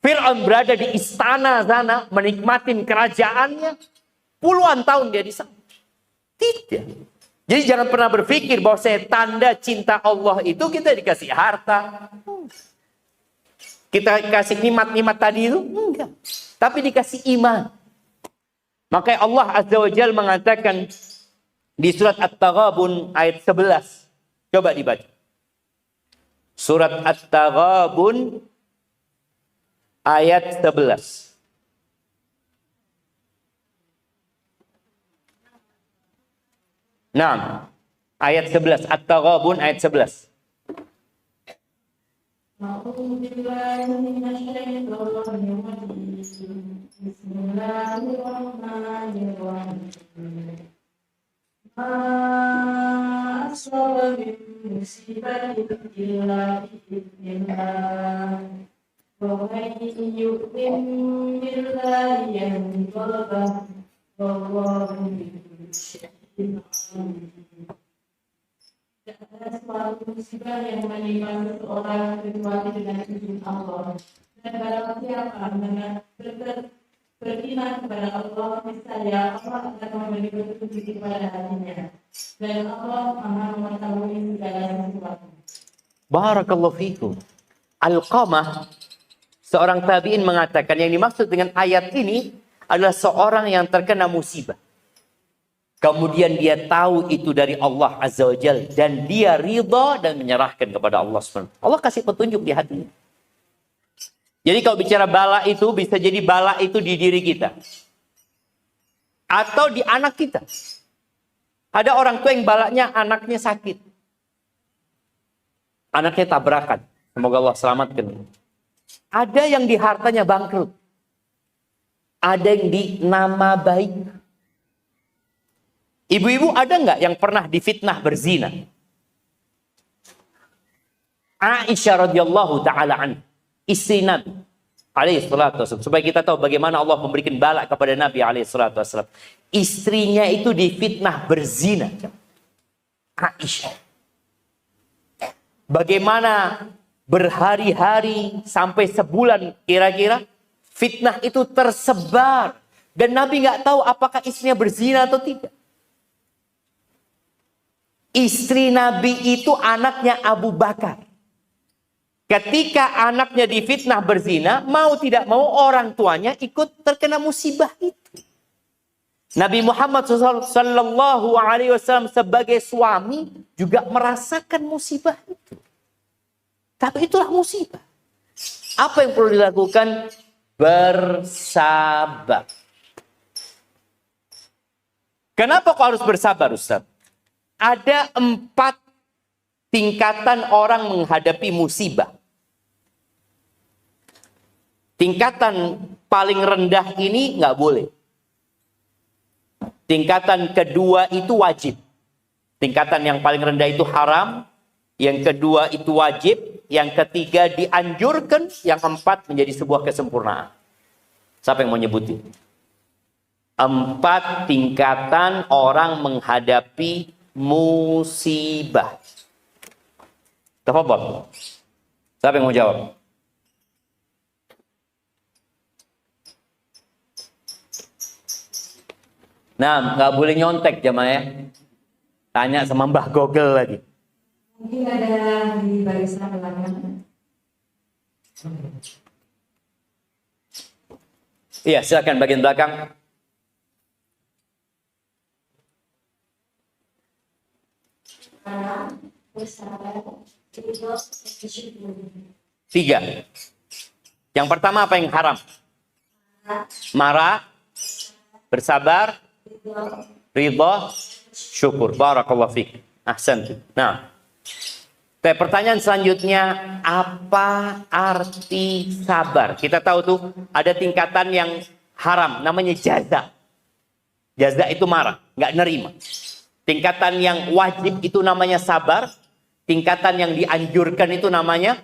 Fir'aun berada di istana sana menikmatin kerajaannya. Puluhan tahun dia di sana. Tidak. Jadi jangan pernah berpikir bahwa saya tanda cinta Allah itu kita dikasih harta. Kita kasih nikmat-nikmat tadi itu enggak. Tapi dikasih iman. Makanya Allah Azza wa Jalla mengatakan di surat At-Taghabun ayat 11. Coba dibaca. Surat At-Taghabun ayat 11. Nah, ayat 11. At-Taghabun ayat 11. Bismillahirrahmanirrahim. Asaba min musibatin illa bi'idznillah. Wa man yu'min billahi yahdi qalbahu wallahu bikulli syai'in alim. Tidak ada suatu musibah yang menimpa seseorang kecuali dengan izin Allah. Dan barang siapa beriman kepada Allah, niscaya Allah akan memberi petunjuk kepada hatinya. Dan Allah Maha mengetahui segala sesuatu. Barakallahu fikum. Alqamah, seorang tabi'in mengatakan yang dimaksud dengan ayat ini adalah seorang yang terkena musibah. Kemudian dia tahu itu dari Allah Azza wa Jalla. Dan dia ridha dan menyerahkan kepada Allah SWT. Allah kasih petunjuk di hatinya. Jadi kalau bicara bala itu, bisa jadi bala itu di diri kita. Atau di anak kita. Ada orang tua yang balanya anaknya sakit. Anaknya tabrakan. Semoga Allah selamatkan. Ada yang di hartanya bangkrut. Ada yang di nama baik. Ibu-ibu ada nggak yang pernah difitnah berzina? Aisyah radhiyallahu taala anha, istri Nabi. alaihi salatu wasallam. Supaya kita tahu bagaimana Allah memberikan bala kepada Nabi alaihi salatu wasallam. Istrinya itu difitnah berzina. Aisyah. Bagaimana berhari-hari sampai sebulan kira-kira fitnah itu tersebar. Dan Nabi nggak tahu apakah istrinya berzina atau tidak. Istri Nabi itu anaknya Abu Bakar. Ketika anaknya difitnah berzina, mau tidak mau orang tuanya ikut terkena musibah itu. Nabi Muhammad Sallallahu Alaihi Wasallam sebagai suami juga merasakan musibah itu. Tapi itulah musibah. Apa yang perlu dilakukan? Bersabar. Kenapa kok harus bersabar, Ustaz? Ada 4 tingkatan orang menghadapi musibah. Tingkatan paling rendah ini nggak boleh. Tingkatan kedua itu wajib. Tingkatan yang paling rendah itu haram. Yang kedua itu wajib. Yang ketiga dianjurkan. Yang keempat menjadi sebuah kesempurnaan. Siapa yang mau nyebutin? 4 tingkatan orang menghadapi musibah. Tafadhol. Siapa yang mau jawab? Nah, nggak boleh nyontek jamaah ya. Tanya sama Mbah Google lagi. Mungkin ada di barisan belakang. Iya, silakan bagian belakang. Tiga. Yang pertama apa yang haram? Marah, bersabar, ridha, syukur. Barakallahu fiik. Ahsan. Nah, pertanyaan selanjutnya, apa arti sabar? Kita tahu tuh ada tingkatan yang haram, namanya jaza. Jaza itu marah, nggak nerima. Tingkatan yang wajib itu namanya sabar. Tingkatan yang dianjurkan itu namanya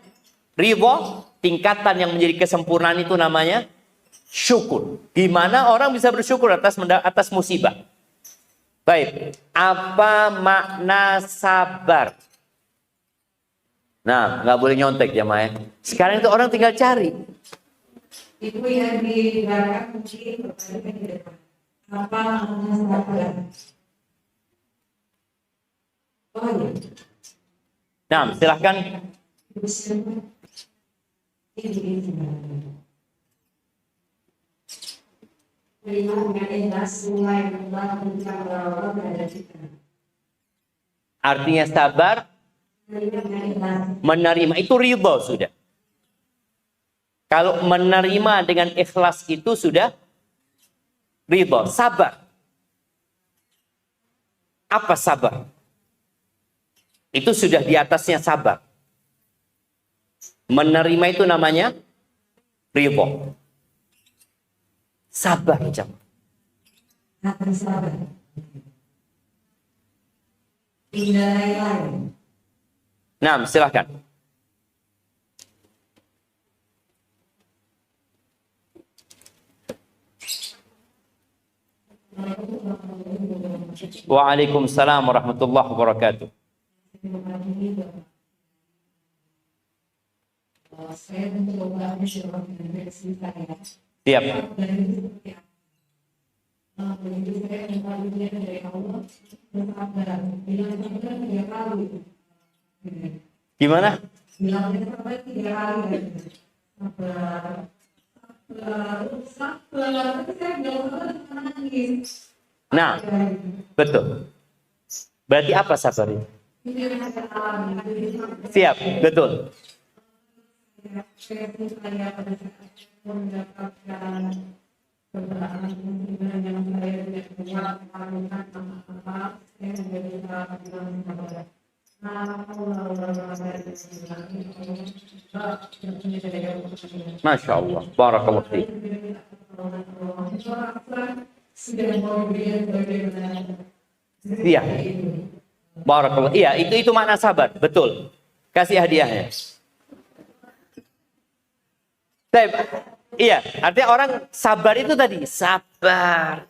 ridha. Tingkatan yang menjadi kesempurnaan itu namanya syukur. Gimana orang bisa bersyukur atas musibah? Baik, apa makna sabar? Nah, nggak boleh nyontek jamaah. Sekarang itu orang tinggal cari. Itu yang di belakang mungkin bertanya di depan. Apa makna sabar? Oh iya. Nah, silahkan. Artinya sabar, menerima itu ridho sudah. Kalau menerima dengan ikhlas itu sudah ridho, sabar. Apa sabar? Itu sudah di atasnya sabar. Menerima itu namanya ridho. Sabar, jemaah. Sabar. Tidak. Nah, silahkan. Waalaikumsalam warahmatullahi wabarakatuh. Saya mencoba mencoba saya. Siap. Gimana? Nah, betul. Berarti apa sabar itu? Siap, betul. Masya Allah, barakallahu fiik. Iya, barakallahu. Iya, itu makna sabar, betul. Kasih hadiahnya. Iya, artinya orang sabar itu tadi. Sabar.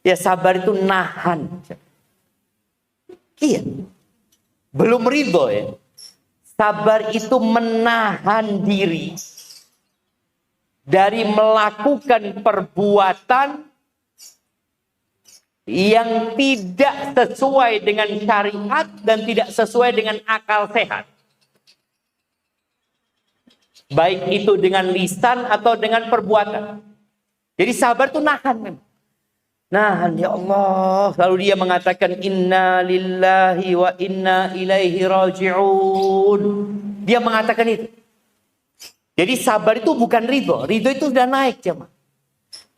Ya sabar itu nahan. Iya. Belum ridho ya. Sabar itu menahan diri dari melakukan perbuatan yang tidak sesuai dengan syariat dan tidak sesuai dengan akal sehat. Baik itu dengan lisan atau dengan perbuatan. Jadi sabar itu nahan memang. Nahan, ya Allah. Lalu dia mengatakan inna lillahi wa inna ilaihi raji'un. Dia mengatakan itu. Jadi sabar itu bukan ridho. Ridho itu sudah naik jemaah.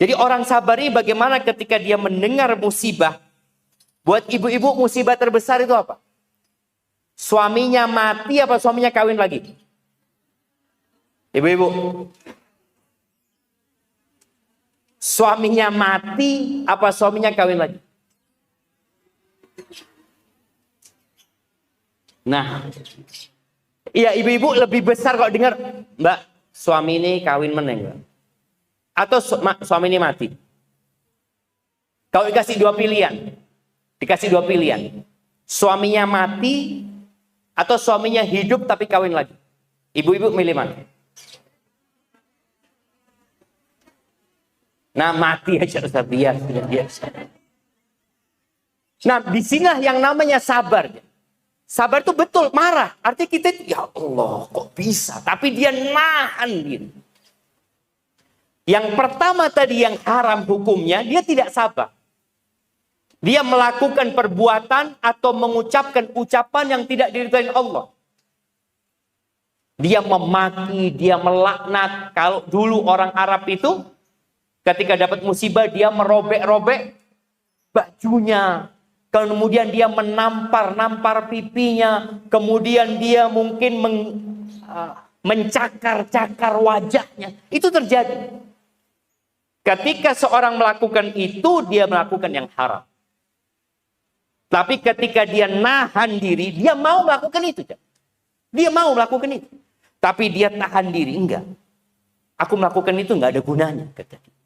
Jadi orang sabar ini bagaimana ketika dia mendengar musibah. Buat ibu-ibu musibah terbesar itu apa? Suaminya mati apa suaminya kawin lagi? Ibu-ibu. Suaminya mati apa suaminya kawin lagi? Nah, iya ibu-ibu lebih besar kok dengar, Mbak, suami ini kawin meneng. Atau suami ini mati. Kau dikasih dua pilihan. Dikasih dua pilihan. Suaminya mati atau suaminya hidup tapi kawin lagi. Ibu-ibu milih mana? Nah, mati aja Ustaz, biasa. Nah, disinilah yang namanya sabar. Sabar itu betul, marah. Artinya kita, ya Allah, kok bisa? Tapi dia nahan diri. Yang pertama tadi yang haram hukumnya, dia tidak sabar. Dia melakukan perbuatan atau mengucapkan ucapan yang tidak diridhai Allah. Dia memaki, dia melaknat. Kalau dulu orang Arab itu, ketika dapat musibah, dia merobek-robek bajunya. Kemudian dia menampar-nampar pipinya. Kemudian dia mungkin mencakar-cakar wajahnya. Itu terjadi. Ketika seorang melakukan itu, dia melakukan yang haram. Tapi ketika dia nahan diri, dia mau melakukan itu. Dia mau melakukan itu. Tapi dia tahan diri. Enggak. Aku melakukan itu enggak ada gunanya. Kata dia.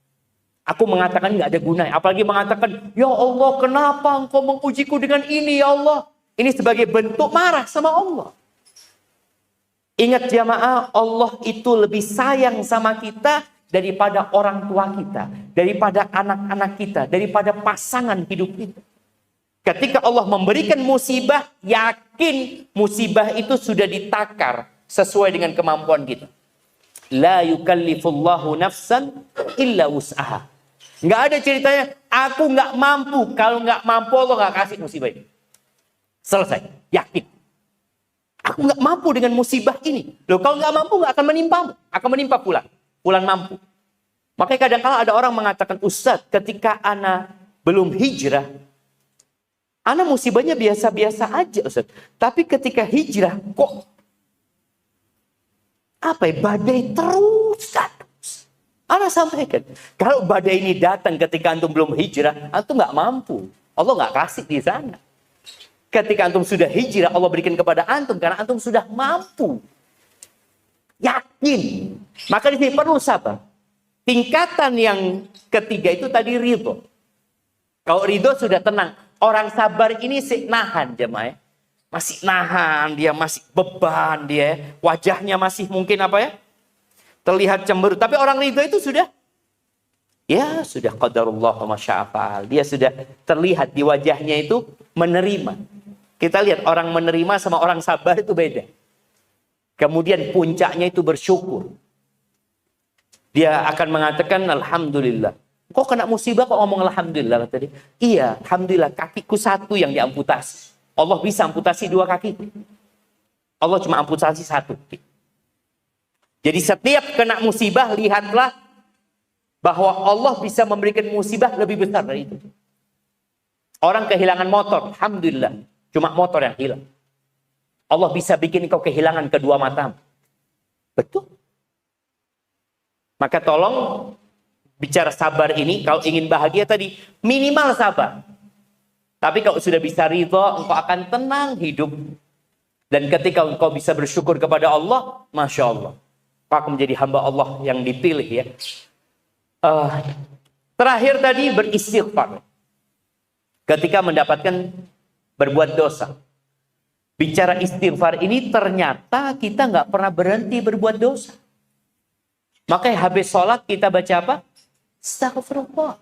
Aku mengatakan nggak ada gunanya. Apalagi mengatakan, ya Allah, kenapa engkau mengujiku dengan ini, ya Allah? Ini sebagai bentuk marah sama Allah. Ingat jamaah, Allah itu lebih sayang sama kita daripada orang tua kita, daripada anak-anak kita, daripada pasangan hidup kita. Ketika Allah memberikan musibah, yakin musibah itu sudah ditakar sesuai dengan kemampuan kita. La yukallifullahu nafsan illa wus'aha. Nggak ada ceritanya, aku nggak mampu. Kalau nggak mampu, Allah nggak kasih musibah ini. Selesai, yakin. Aku nggak mampu dengan musibah ini. Loh, kalau nggak mampu, nggak akan menimpamu. Akan menimpa Fulan. Fulan mampu. Makanya kadang-kala ada orang mengatakan, Ustaz, ketika ana belum hijrah, ana musibahnya biasa-biasa aja, Ustaz. Tapi ketika hijrah, kok apa ya, badai terus. Ana sampaikan, kalau badai ini datang ketika antum belum hijrah, antum nggak mampu. Allah nggak kasih di sana. Ketika antum sudah hijrah, Allah berikan kepada antum karena antum sudah mampu. Yakin. Maka di sini perlu sabar. Tingkatan yang ketiga itu tadi ridho. Kalau ridho sudah tenang. Orang sabar ini nahan jemaah. Masih nahan, dia masih beban, dia wajahnya masih mungkin apa ya? Terlihat cemberut. Tapi orang ridho itu sudah, ya sudah qadarullah wa masya'afal. Dia sudah terlihat di wajahnya itu menerima. Kita lihat orang menerima sama orang sabar itu beda. Kemudian puncaknya itu bersyukur. Dia akan mengatakan alhamdulillah. Kok kena musibah kok ngomong alhamdulillah? Kata dia. Iya, alhamdulillah kakiku satu yang diamputasi. Allah bisa amputasi dua kaki. Allah cuma amputasi satu. Jadi setiap kena musibah, lihatlah bahwa Allah bisa memberikan musibah lebih besar dari itu. Orang kehilangan motor, alhamdulillah, cuma motor yang hilang. Allah bisa bikin kau kehilangan kedua matamu. Betul. Maka tolong bicara sabar ini, kalau ingin bahagia tadi, minimal sabar. Tapi kalau sudah bisa ridho, engkau akan tenang hidup. Dan ketika engkau bisa bersyukur kepada Allah, Masya Allah. Aku menjadi hamba Allah yang dipilih ya. Terakhir tadi beristighfar. Ketika mendapatkan berbuat dosa. Bicara istighfar ini ternyata kita nggak pernah berhenti berbuat dosa. Makanya habis sholat kita baca apa? Astagfirullah.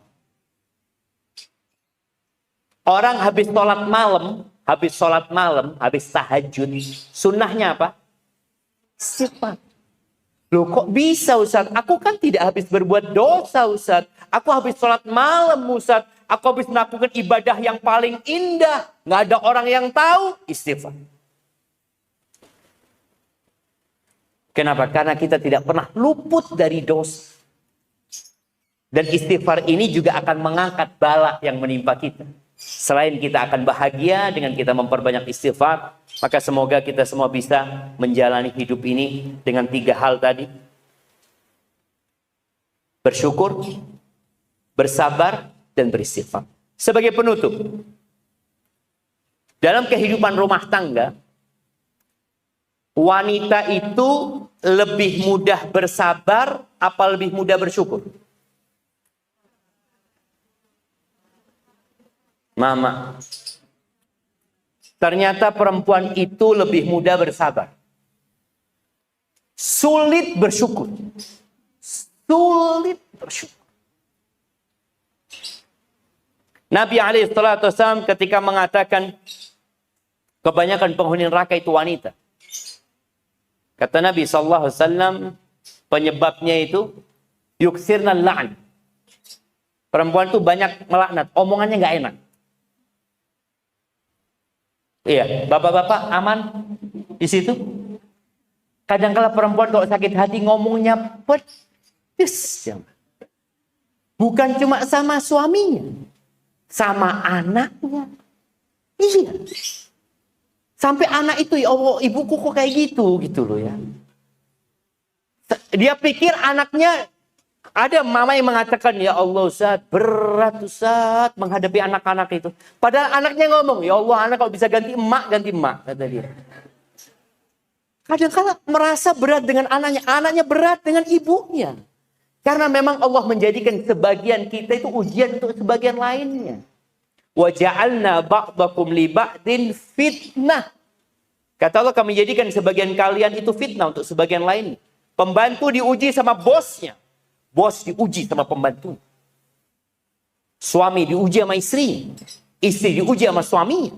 Orang habis sholat malam, habis tahajud, sunnahnya apa? Istighfar. Loh kok bisa Ustaz? Aku kan tidak habis berbuat dosa Ustaz. Aku habis sholat malam Ustaz. Aku habis melakukan ibadah yang paling indah. Nggak ada orang yang tahu. Istighfar. Kenapa? Karena kita tidak pernah luput dari dosa. Dan istighfar ini juga akan mengangkat bala yang menimpa kita. Selain kita akan bahagia dengan kita memperbanyak istighfar, maka semoga kita semua bisa menjalani hidup ini dengan 3 hal tadi. Bersyukur, bersabar, dan beristighfar. Sebagai penutup, dalam kehidupan rumah tangga, wanita itu lebih mudah bersabar apa lebih mudah bersyukur? Mama. Ternyata perempuan itu lebih mudah bersabar. Sulit bersyukur. Sulit bersyukur. Nabi SAW ketika mengatakan kebanyakan penghuni neraka itu wanita. Kata Nabi SAW, penyebabnya itu yuksirna la'n. Perempuan itu banyak melaknat, omongannya nggak enak. Iya, bapak-bapak aman di situ. Kadang-kala perempuan kalau sakit hati ngomongnya pedes. Bukan cuma sama suaminya, sama anaknya. Iya. Sampai anak itu, ya Allah, ibuku kok kayak gitu loh ya. Dia pikir anaknya, ada mama yang mengatakan, ya Allah Ustaz, berat Ustaz menghadapi anak-anak itu. Padahal anaknya ngomong, ya Allah anak kalau bisa ganti emak, kata dia. Kadang-kadang merasa berat dengan anaknya berat dengan ibunya. Karena memang Allah menjadikan sebagian kita itu ujian untuk sebagian lainnya. Wa ja'alna ba'dakum li ba'din fitnah. Kata Allah, kami jadikan sebagian kalian itu fitnah untuk sebagian lain. Pembantu diuji sama bosnya. Bos diuji sama pembantu. Suami diuji sama istri. Istri diuji sama suaminya.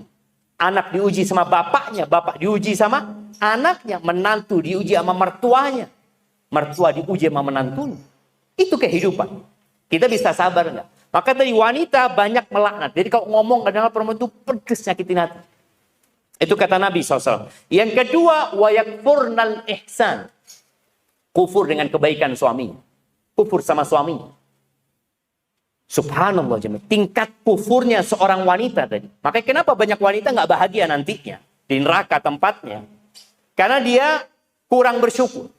Anak diuji sama bapaknya. Bapak diuji sama anaknya. Menantu diuji sama mertuanya. Mertua diuji sama menantunya. Itu kehidupan. Kita bisa sabar enggak? Maka tadi wanita banyak melaknat. Jadi kalau ngomong kadang-kadang perempuan itu pedes nyakitin hati. Itu kata Nabi SAW. Yang kedua, wa yakfurnal ihsan. Kufur dengan kebaikan suaminya. Kufur sama suami. Subhanallah jemaah. Tingkat kufurnya seorang wanita tadi. Makanya kenapa banyak wanita nggak bahagia nantinya di neraka tempatnya? Karena dia kurang bersyukur.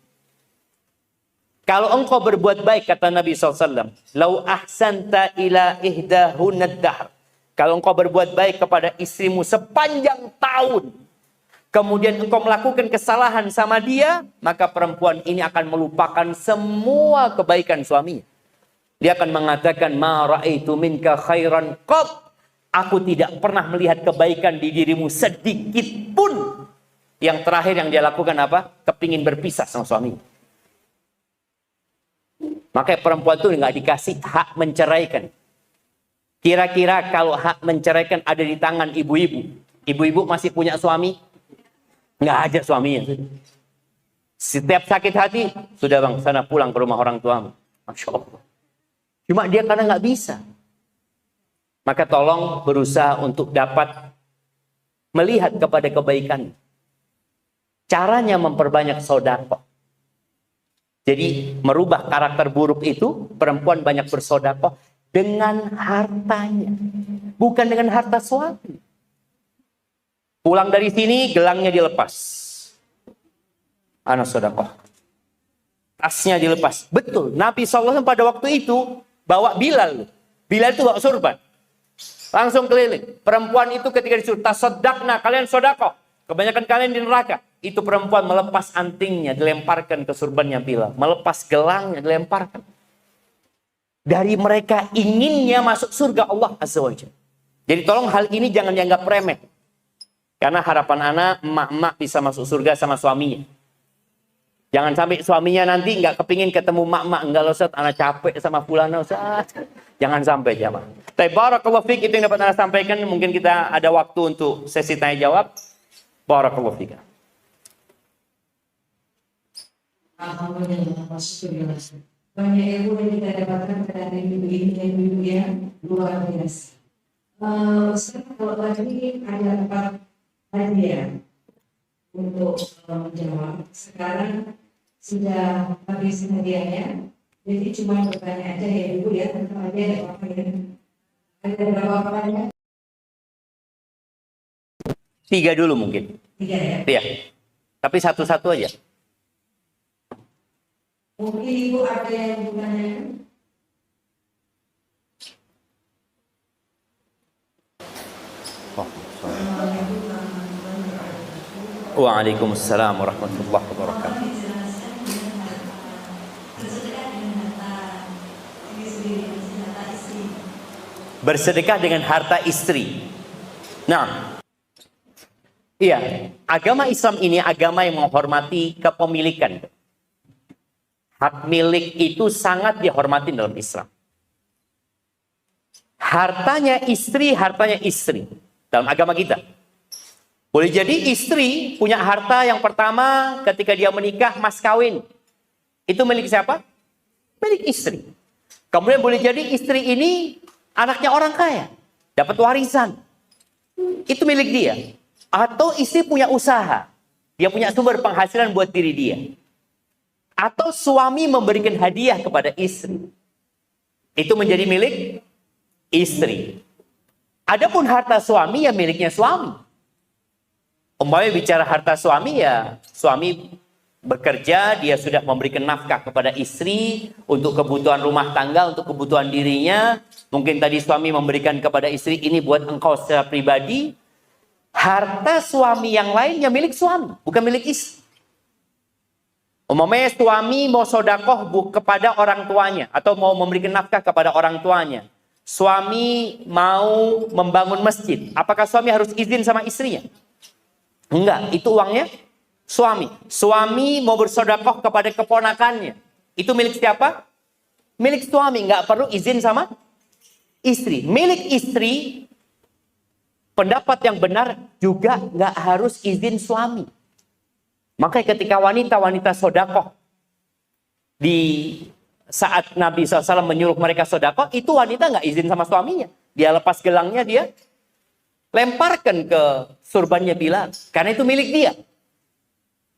Kalau engkau berbuat baik, kata Nabi SAW, lau ahsanta ila ihdahunad dahr. Kalau engkau berbuat baik kepada istrimu sepanjang tahun, kemudian engkau melakukan kesalahan sama dia, maka perempuan ini akan melupakan semua kebaikan suaminya. Dia akan mengatakan, ma ra'aitu minka khairan qat. Aku tidak pernah melihat kebaikan di dirimu sedikit pun. Yang terakhir yang dia lakukan apa? Kepingin berpisah sama suaminya. Makanya perempuan itu nggak dikasih hak menceraikan. Kira-kira kalau hak menceraikan ada di tangan ibu-ibu. Ibu-ibu masih punya suami? Nggak ada suaminya. Setiap sakit hati, sudah bang, sana pulang ke rumah orang tuamu. Masya Allah. Cuma dia karena nggak bisa. Maka tolong berusaha untuk dapat melihat kepada kebaikan. Caranya memperbanyak sedekah. Jadi merubah karakter buruk itu, perempuan banyak bersedekah dengan hartanya. Bukan dengan harta suami. Pulang dari sini, gelangnya dilepas. Anak sedekah. Tasnya dilepas. Betul. Nabi SAW pada waktu itu bawa Bilal. Bilal itu bawa surban. Langsung keliling. Perempuan itu ketika disuruh tasaddaqna, kalian sedekah. Kebanyakan kalian di neraka. Itu perempuan melepas antingnya, dilemparkan ke surbannya Bilal. Melepas gelangnya, dilemparkan. Dari mereka inginnya masuk surga Allah Azza wa Jalla. Jadi tolong hal ini jangan dianggap remeh. Karena harapan anak, emak-emak bisa masuk surga sama suaminya. Jangan sampai suaminya nanti nggak kepingin ketemu emak-emak. Enggak loh Ustaz, anak capek sama fulana Ustaz. Jangan sampai jamaah. Tapi barakallahu fiik, itu yang dapat anak sampaikan. Mungkin kita ada waktu untuk sesi tanya jawab. Barakallahu fiik. Alhamdulillah, masyaallah. Banyak ilmu yang kita dapatkan dari ibu-ibu dan ibu yang luar biasa. Ustaz, kalau tadi ada 4 hadiah untuk menjawab. Sekarang sudah habis hadiahnya, jadi cuma bertanya aja ya ibu ya, tentang hadiah ada apa ya? Ada berapa pertanyaan? 3 dulu mungkin. 3 ya? Iya. Tapi satu-satu aja. Mungkin ibu ada yang bertanya. Waalaikumsalam warahmatullahi wabarakatuh. Bersedekah dengan harta istri. Nah, iya, agama Islam ini agama yang menghormati kepemilikan. Hak milik itu sangat dihormati dalam Islam. Hartanya istri dalam agama kita. Boleh jadi istri punya harta yang pertama ketika dia menikah, mas kawin. Itu milik siapa? Milik istri. Kemudian boleh jadi istri ini anaknya orang kaya, dapat warisan. Itu milik dia. Atau istri punya usaha. Dia punya sumber penghasilan buat diri dia. Atau suami memberikan hadiah kepada istri. Itu menjadi milik istri. Adapun harta suami ya miliknya suami. Umpamanya bicara harta suami ya suami bekerja, dia sudah memberikan nafkah kepada istri untuk kebutuhan rumah tangga, untuk kebutuhan dirinya. Mungkin tadi suami memberikan kepada istri, ini buat engkau secara pribadi. Harta suami yang lainnya milik suami, bukan milik istri. Umpamanya suami mau sodakoh kepada orang tuanya atau mau memberikan nafkah kepada orang tuanya. Suami mau membangun masjid. Apakah suami harus izin sama istrinya? Enggak, itu uangnya suami. Suami mau bersodakoh kepada keponakannya. Itu milik siapa? Milik suami, enggak perlu izin sama istri. Milik istri, pendapat yang benar juga enggak harus izin suami. Makanya ketika wanita-wanita sodakoh di saat Nabi SAW menyuruh mereka sodakoh, itu wanita nggak izin sama suaminya. Dia lepas gelangnya, dia lemparkan ke surbannya Bilal. Karena itu milik dia.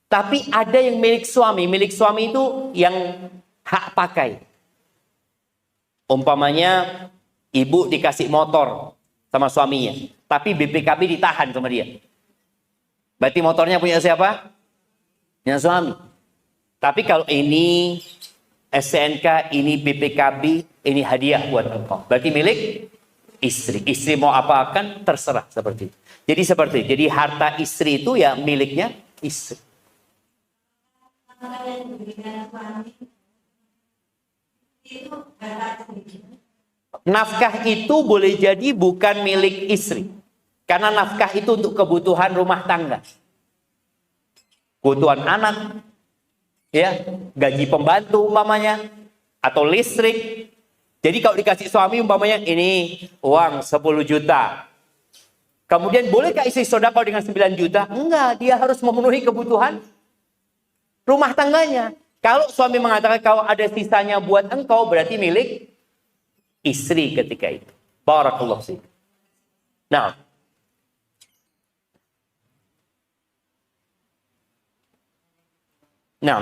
Tapi ada yang milik suami. Milik suami itu yang hak pakai. Umpamanya ibu dikasih motor sama suaminya. Tapi BPKB ditahan sama dia. Berarti motornya punya siapa? Punya suami. Tapi kalau ini STNK, ini BPKB, ini hadiah buat engkau. Berarti milik istri. Istri mau apakan terserah seperti itu. Jadi seperti itu. Jadi harta istri itu ya miliknya istri. Nafkah itu boleh jadi bukan milik istri. Karena nafkah itu untuk kebutuhan rumah tangga. Kebutuhan anak, ya, gaji pembantu umpamanya, atau listrik. Jadi kalau dikasih suami umpamanya ini uang 10 juta. Kemudian bolehkah istri sedekah dengan 9 juta? Enggak, dia harus memenuhi kebutuhan rumah tangganya. Kalau suami mengatakan kalau ada sisanya buat engkau, berarti milik istri ketika itu. Barakallahu fiik. Nah,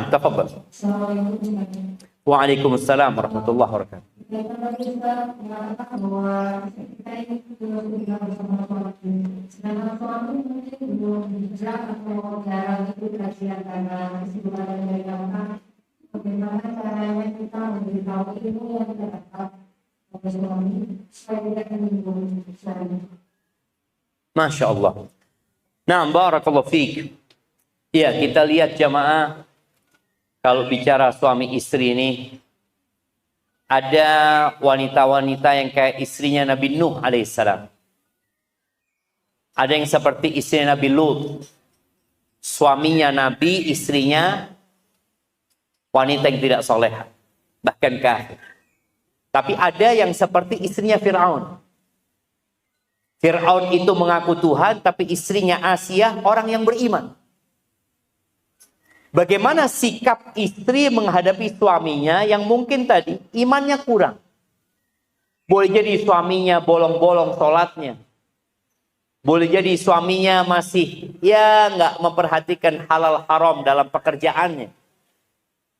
tafadhal. Waalaikumsalam warahmatullahi wabarakatuh. Bagaimana caranya kita memberitahu ilmu yang kita dapat pada suami supaya tidak menyinggung suami? Masya Allah. Nah, barakallahu fiik. Ya, kita lihat jamaah, kalau bicara suami istri ini, ada wanita-wanita yang kayak istrinya Nabi Nuh alaihissalam. Ada yang seperti istrinya Nabi Lut. Suaminya Nabi, istrinya wanita yang tidak soleha, bahkan kafir. Tapi ada yang seperti istrinya Fir'aun. Fir'aun itu mengaku Tuhan, tapi istrinya Asiyah orang yang beriman. Bagaimana sikap istri menghadapi suaminya yang mungkin tadi imannya kurang? Boleh jadi suaminya bolong-bolong sholatnya. Boleh jadi suaminya masih nggak memperhatikan halal haram dalam pekerjaannya.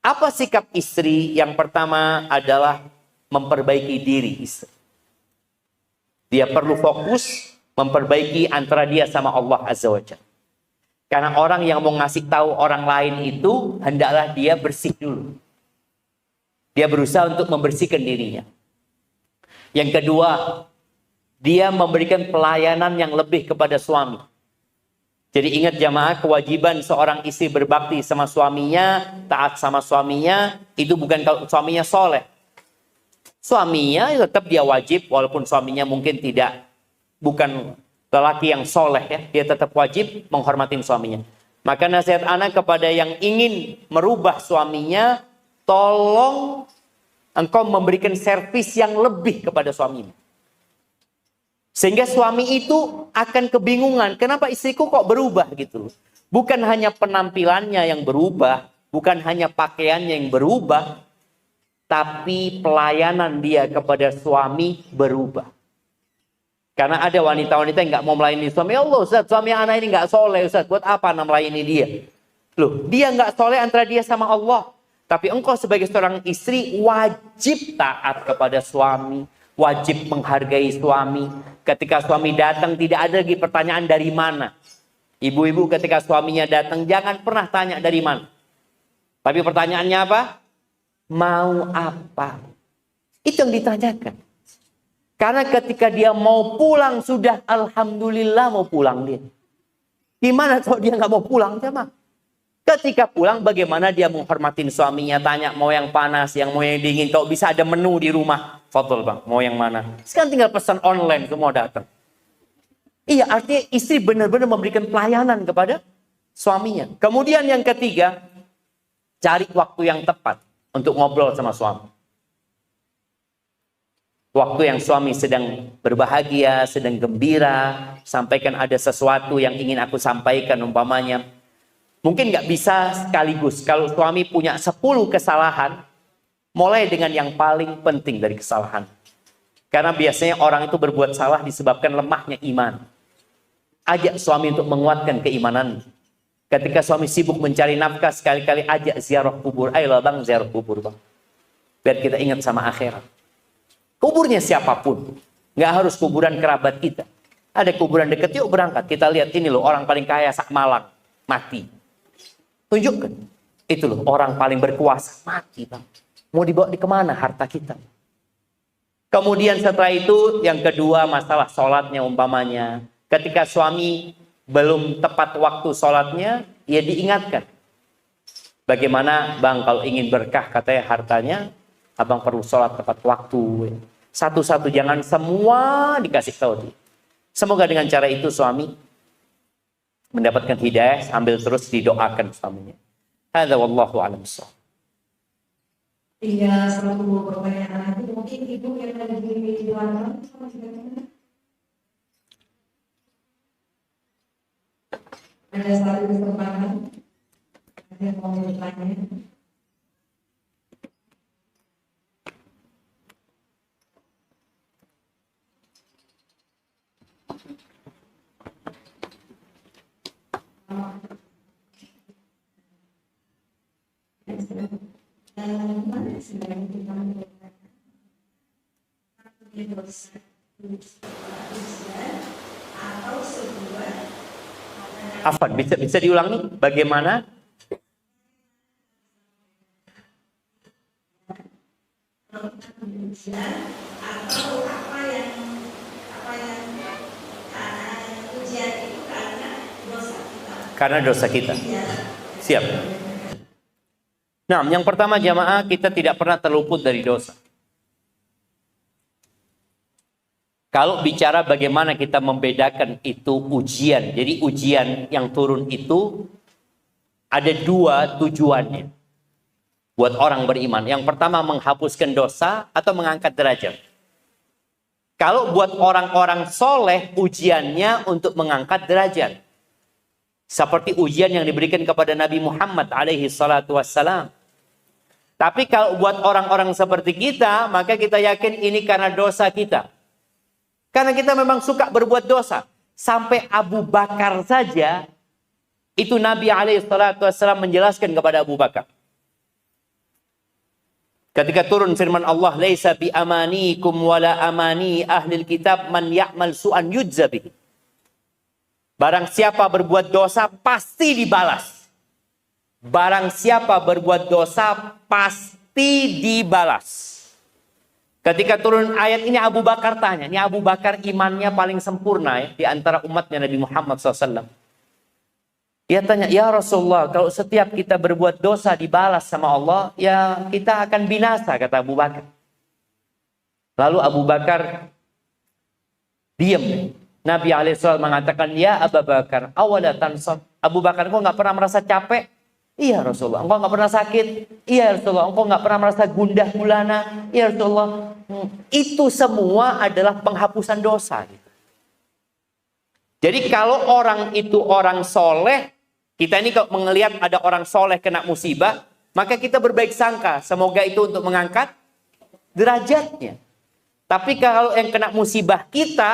Apa sikap istri? Yang pertama adalah memperbaiki diri istri. Dia perlu fokus memperbaiki antara dia sama Allah Azza wa Jalla. Karena orang yang mau ngasih tahu orang lain itu hendaklah dia bersih dulu. Dia berusaha untuk membersihkan dirinya. Yang kedua, dia memberikan pelayanan yang lebih kepada suami. Jadi ingat jamaah, kewajiban seorang istri berbakti sama suaminya, taat sama suaminya, itu bukan kalau suaminya soleh. Suaminya tetap dia wajib, walaupun suaminya mungkin bukan lelaki yang soleh ya, dia tetap wajib menghormatin suaminya. Maka nasihat anak kepada yang ingin merubah suaminya, tolong engkau memberikan servis yang lebih kepada suamimu. Sehingga suami itu akan kebingungan, kenapa istriku kok berubah gitu. Bukan hanya penampilannya yang berubah, bukan hanya pakaiannya yang berubah, tapi pelayanan dia kepada suami berubah. Karena ada wanita-wanita yang nggak mau melayani suami. Ya Allah Ustaz, suami anak ini nggak soleh Ustaz, buat apa anak melayani dia? Loh, dia nggak soleh antara dia sama Allah. Tapi engkau sebagai seorang istri wajib taat kepada suami, wajib menghargai suami. Ketika suami datang tidak ada lagi pertanyaan dari mana. Ibu-ibu ketika suaminya datang jangan pernah tanya dari mana. Tapi pertanyaannya apa? Mau apa? Itu yang ditanyakan. Karena ketika dia mau pulang sudah alhamdulillah mau pulang dia. Gimana kalau dia nggak mau pulang jemaah? Ketika pulang bagaimana dia menghormatin suaminya, tanya mau yang panas, yang mau yang dingin. Kalau bisa ada menu di rumah, fadhol bang, mau yang mana? Sekarang tinggal pesan online semua datang. Iya, artinya istri benar-benar memberikan pelayanan kepada suaminya. Kemudian yang ketiga, cari waktu yang tepat untuk ngobrol sama suami. Waktu yang suami sedang berbahagia, sedang gembira, sampaikan ada sesuatu yang ingin aku sampaikan umpamanya. Mungkin nggak bisa sekaligus. Kalau suami punya 10 kesalahan, mulai dengan yang paling penting dari kesalahan. Karena biasanya orang itu berbuat salah disebabkan lemahnya iman. Ajak suami untuk menguatkan keimanan. Ketika suami sibuk mencari nafkah, sekali-kali ajak ziarah kubur. Ayolah bang, ziarah kubur bang. Biar kita ingat sama akhirat. Kuburnya siapapun. Nggak harus kuburan kerabat kita. Ada kuburan dekat, yuk berangkat. Kita lihat ini loh, orang paling kaya sak Malang. Mati. Tunjukkan. Itu loh, orang paling berkuasa. Mati bang. Mau dibawa di kemana harta kita? Kemudian setelah itu, yang kedua masalah sholatnya umpamanya. Ketika suami belum tepat waktu sholatnya, ya diingatkan. Bagaimana bang kalau ingin berkah katanya hartanya, abang perlu sholat tepat waktu. Satu-satu, jangan semua dikasih tahu dia. Semoga dengan cara itu suami mendapatkan hidayah sambil terus didoakan suaminya. Hadza wallahu a'lam bishawab. Tinggal satu pertanyaan lagi, mungkin ibu yang ada di luar ada satu kesempatan, ada yang mau bertanya. Afwan, bisa diulangi bagaimana? Atau apa yang ujian itu karena Karena dosa kita. Siap. Nah, yang pertama jamaah, kita tidak pernah terluput dari dosa. Kalau bicara bagaimana kita membedakan itu ujian. Jadi ujian yang turun itu ada dua tujuannya buat orang beriman. Yang pertama menghapuskan dosa atau mengangkat derajat. Kalau buat orang-orang soleh, ujiannya untuk mengangkat derajat. Seperti ujian yang diberikan kepada Nabi Muhammad alaihi salatu wassalam. Tapi kalau buat orang-orang seperti kita, maka kita yakin ini karena dosa kita. Karena kita memang suka berbuat dosa. Sampai Abu Bakar saja, itu Nabi alaihi salatu wassalam menjelaskan kepada Abu Bakar. Ketika turun firman Allah, "Laisa bi amanikum wala amani ahlil kitab man ya'mal su'an yujza bihi." Barang siapa berbuat dosa pasti dibalas. Barang siapa berbuat dosa pasti dibalas. Ketika turun ayat ini Abu Bakar tanya, ini Abu Bakar imannya paling sempurna ya, di antara umatnya Nabi Muhammad SAW. Dia tanya, ya Rasulullah, kalau setiap kita berbuat dosa dibalas sama Allah, ya kita akan binasa, kata Abu Bakar. Lalu Abu Bakar diam. Nabi SAW mengatakan, ya Abu Bakar, awala tansab. Abu Bakar, engkau nggak pernah merasa capek? Iya Rasulullah. Engkau nggak pernah sakit? Iya Rasulullah. Engkau nggak pernah merasa gundah gulana? Iya Rasulullah. Itu semua adalah penghapusan dosa. Jadi kalau orang itu orang soleh, kita ini kalau melihat ada orang soleh kena musibah, maka kita berbaik sangka. Semoga itu untuk mengangkat derajatnya. Tapi kalau yang kena musibah kita,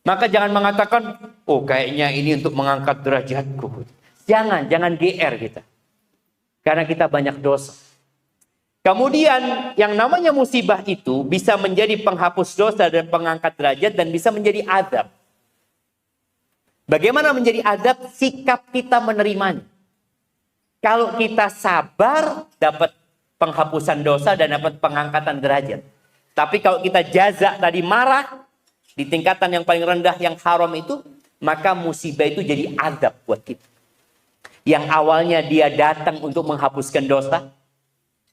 maka jangan mengatakan, oh kayaknya ini untuk mengangkat derajatku. Jangan GR kita. Karena kita banyak dosa. Kemudian yang namanya musibah itu bisa menjadi penghapus dosa dan pengangkat derajat dan bisa menjadi azab. Bagaimana menjadi adab? Sikap kita menerimanya. Kalau kita sabar, dapat penghapusan dosa dan dapat pengangkatan derajat. Tapi kalau kita jaza tadi marah, di tingkatan yang paling rendah yang haram itu, maka musibah itu jadi adab buat kita. Yang awalnya dia datang untuk menghapuskan dosa,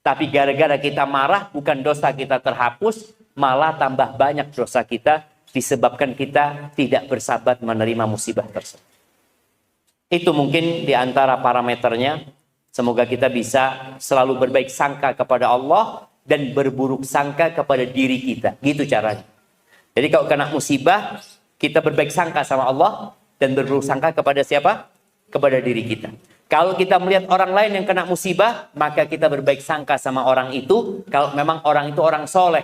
tapi gara-gara kita marah, bukan dosa kita terhapus, malah tambah banyak dosa kita, disebabkan kita tidak bersabar menerima musibah tersebut. Itu mungkin di antara parameternya. Semoga kita bisa selalu berbaik sangka kepada Allah dan berburuk sangka kepada diri kita. Gitu caranya. Jadi kalau kena musibah, kita berbaik sangka sama Allah dan berburuk sangka kepada siapa? Kepada diri kita. Kalau kita melihat orang lain yang kena musibah, maka kita berbaik sangka sama orang itu. Kalau memang orang itu orang soleh.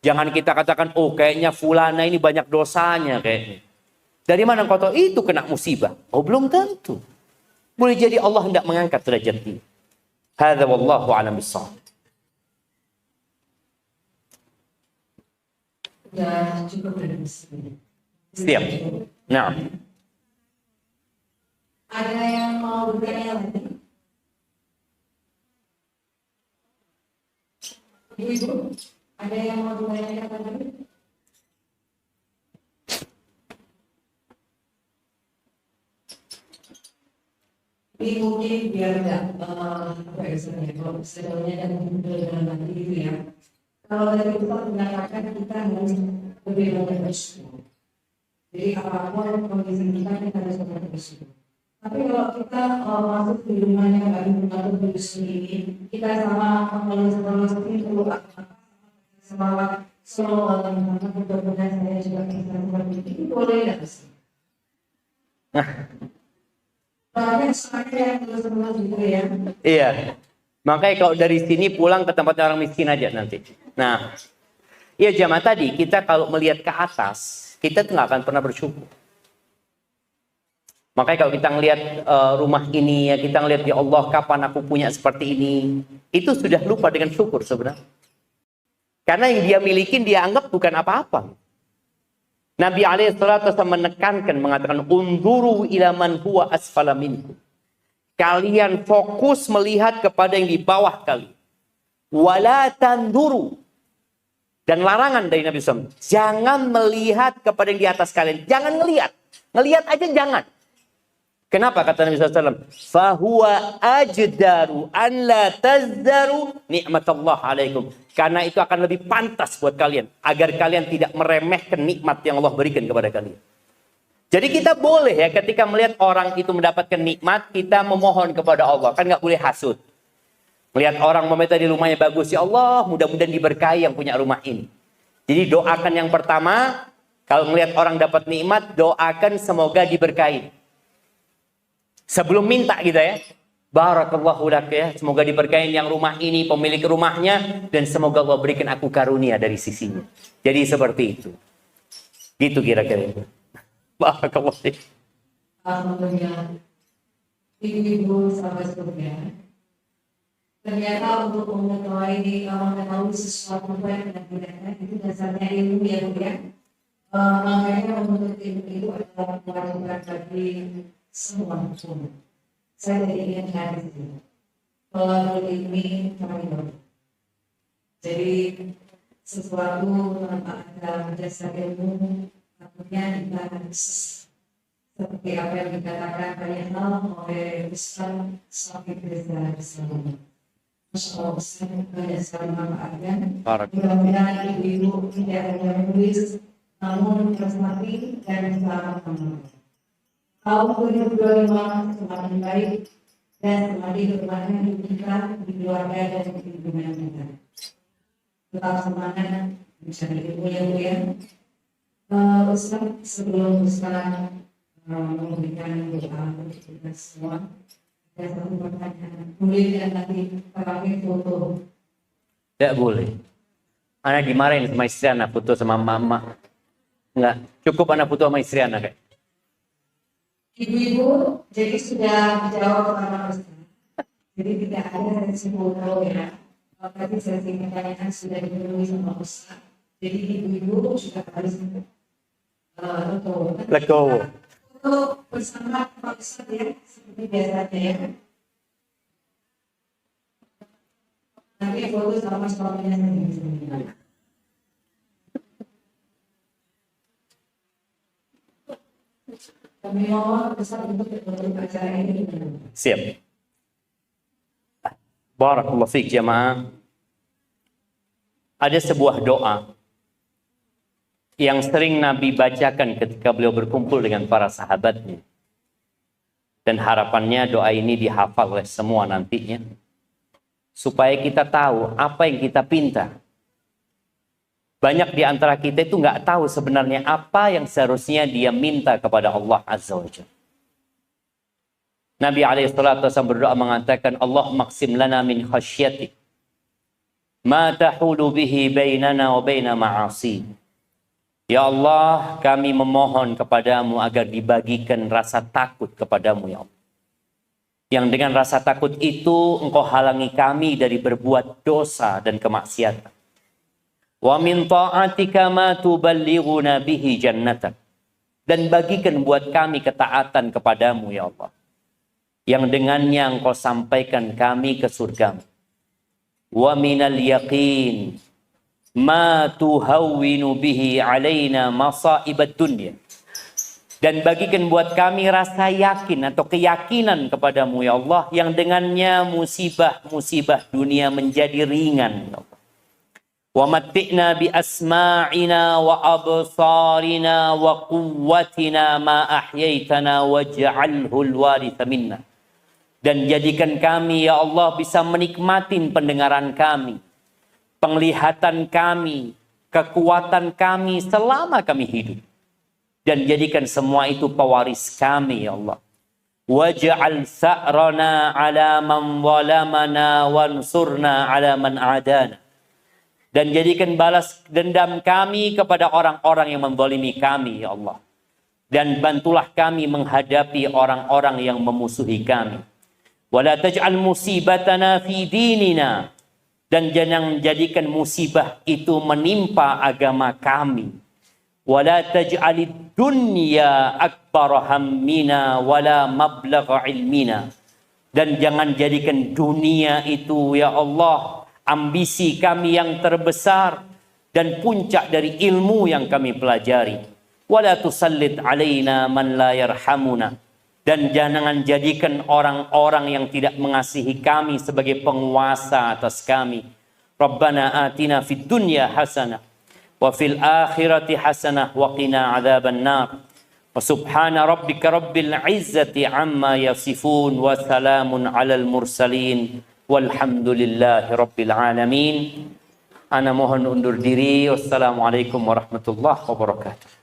Jangan kita katakan, oh kayaknya fulana ini banyak dosanya kayaknya. Dari mana kau tahu itu kena musibah? Oh belum tentu. Boleh jadi Allah hendak mengangkat derajat dia. Hadza wallahu a'lam bissawab. Ya cukup dari sini. Siap. Nah. Ada yang mau bertanya lagi? Ibu, ada yang mau bertanya lagi? Ini mungkin biar tidak apa istilahnya, kalau istilahnya dan dengan nanti gitu ya. Kalau dari Ustaz mengatakan kita harus lebih banyak bersyukur. Jadi apapun kondisi kita harus banyak bersyukur. Tapi kalau kita masuk di rumahnya baru atau bersyukur ini, kita sama masuk ini perlu semangat selalu karena benar-benar saya juga bisa seperti itu boleh tidak sih? Banyak sekali yang terus-menerus gitu ya. Iya. Makanya kalau dari sini pulang ke tempatnya orang miskin aja nanti. Nah, iya jamaah tadi kita kalau melihat ke atas, kita tuh nggak akan pernah bersyukur. Makanya kalau kita ngelihat rumah ini, ya kita ngelihat ya Allah kapan aku punya seperti ini, itu sudah lupa dengan syukur sebenarnya. Karena yang dia milikin dia anggap bukan apa-apa. Nabi SAW menekankan mengatakan unzuru ila man huwa asfala minkum. Kalian fokus melihat kepada yang di bawah kalian. Wala tanduru. Dan larangan dari Nabi SAW. Jangan melihat kepada yang di atas kalian. Jangan ngelihat. Ngelihat aja jangan. Kenapa kata Nabi SAW? Fahuwa ajdaru an la tazdaru nikmatullah alaikum. Karena itu akan lebih pantas buat kalian. Agar kalian tidak meremehkan nikmat yang Allah berikan kepada kalian. Jadi kita boleh ya ketika melihat orang itu mendapatkan nikmat, kita memohon kepada Allah. Kan nggak boleh hasud. Melihat orang meminta di rumahnya bagus. Ya Allah, mudah-mudahan diberkahi yang punya rumah ini. Jadi doakan yang pertama. Kalau melihat orang dapat nikmat, doakan semoga diberkahi. Sebelum minta gitu ya. Barakallahu lak ya. Semoga diberkahi yang rumah ini, pemilik rumahnya. Dan semoga Allah berikan aku karunia dari sisinya. Jadi seperti itu. Gitu kira-kira. Barakallahu lak. Alhamdulillah. Ibu-ibu sahabat surga. Ternyata untuk mengetahui sesuatu yang tidak itu dasarnya ilmu ya Bu ya. Makanya menuntut ilmu itu adalah kewajiban bagi semua umat. Saya jadi ingat hadis itu. Tolabul ilmi fardhu. Jadi sesuatu tanpa ada jasa ilmu, artinya kita harus seperti apa yang dikatakan banyak hal oleh Ustaz Syafiq Reza Bismillah. Masya Allah, Ustaz banyak sekali manfaatnya. Mudah-mudahan ibu-ibu tidak hanya menulis, namun menikmati dan selamat menonton. Tahun 2025 semakin baik dan semakin bermakna di kita, di keluarga dan di lingkungan kita. Tetap semangat mencari ilmu yang mulia. Ustaz, sebelum Ustaz memberikan doa untuk kita semua, ada satu pertanyaan. Boleh tidak nanti terakhir foto? Tidak boleh. Anak dimarahin sama istri anak foto sama mama. Enggak, cukup anak foto sama istri anak kayak. Ibu-ibu, jadi sudah dijawab sama Ustaz. Jadi tidak ada sesi foto ya. Tadi sesi pertanyaan sudah dipenuhi sama Ustaz. Jadi ibu-ibu juga harus legowo. Foto bersama Pak Ustaz ya, seperti biasanya ya. Nanti foto sama suaminya sendiri. Kami mohon besar untuk acara ini. Siap. Barakallahu fiik jamaah. Ada sebuah doa yang sering Nabi bacakan ketika beliau berkumpul dengan para sahabatnya. Dan harapannya doa ini dihafal oleh semua nantinya. Supaya kita tahu apa yang kita pinta. Banyak di antara kita itu nggak tahu sebenarnya apa yang seharusnya dia minta kepada Allah Azza wa Jalla. Nabi SAW berdoa mengatakan, Allah maksim lana min khasyatik. Ma tahulu bihi bainana wa baina ma'asi. Ya Allah, kami memohon kepadamu agar dibagikan rasa takut kepadamu ya Allah. Yang dengan rasa takut itu engkau halangi kami dari berbuat dosa dan kemaksiatan. Wa min ta'atika ma tuballighuna bihi jannatak. Dan bagikan buat kami ketaatan kepadamu ya Allah. Yang dengannya engkau sampaikan kami ke surgamu. Wa minal yaqin ma tuhawwinu bihi alaina masaibat dunya. Dan bagikan buat kami rasa yakin atau keyakinan kepadamu ya Allah. Yang dengannya musibah-musibah dunia menjadi ringan ya Allah. Wa matti'na bi asma'ina wa absarina wa quwwatina ma ahyaitana waj'alhu al-waritha minna. Dan jadikan kami ya Allah bisa menikmatin pendengaran kami, penglihatan kami, kekuatan kami selama kami hidup. Dan jadikan semua itu pewaris kami ya Allah. Waj'al sa'rana 'ala man zalamana wansurna 'ala man 'adana. Dan jadikan balas dendam kami kepada orang-orang yang menzalimi kami, ya Allah. Dan bantulah kami menghadapi orang-orang yang memusuhi kami. Wala taj'al musibatana fi dinina. Dan jangan jadikan musibah itu menimpa agama kami. Wala taj'alid dunya akbar hammina wala mablagha ilmina. Dan jangan jadikan dunia itu, ya Allah, ambisi kami yang terbesar dan puncak dari ilmu yang kami pelajari. Wala tusallit alaina man la yarhamuna. Dan jangan jadikan orang-orang yang tidak mengasihi kami sebagai penguasa atas kami. Rabbana atina fid dunya hasanah wa fil akhirati hasanah wa qina adzaban nar. Wa subhana rabbika rabbil izzati amma yasifun wa salamun alal mursalin walhamdulillahi rabbil alamin. Ana mohon undur diri. Wassalamualaikum warahmatullahi wabarakatuh.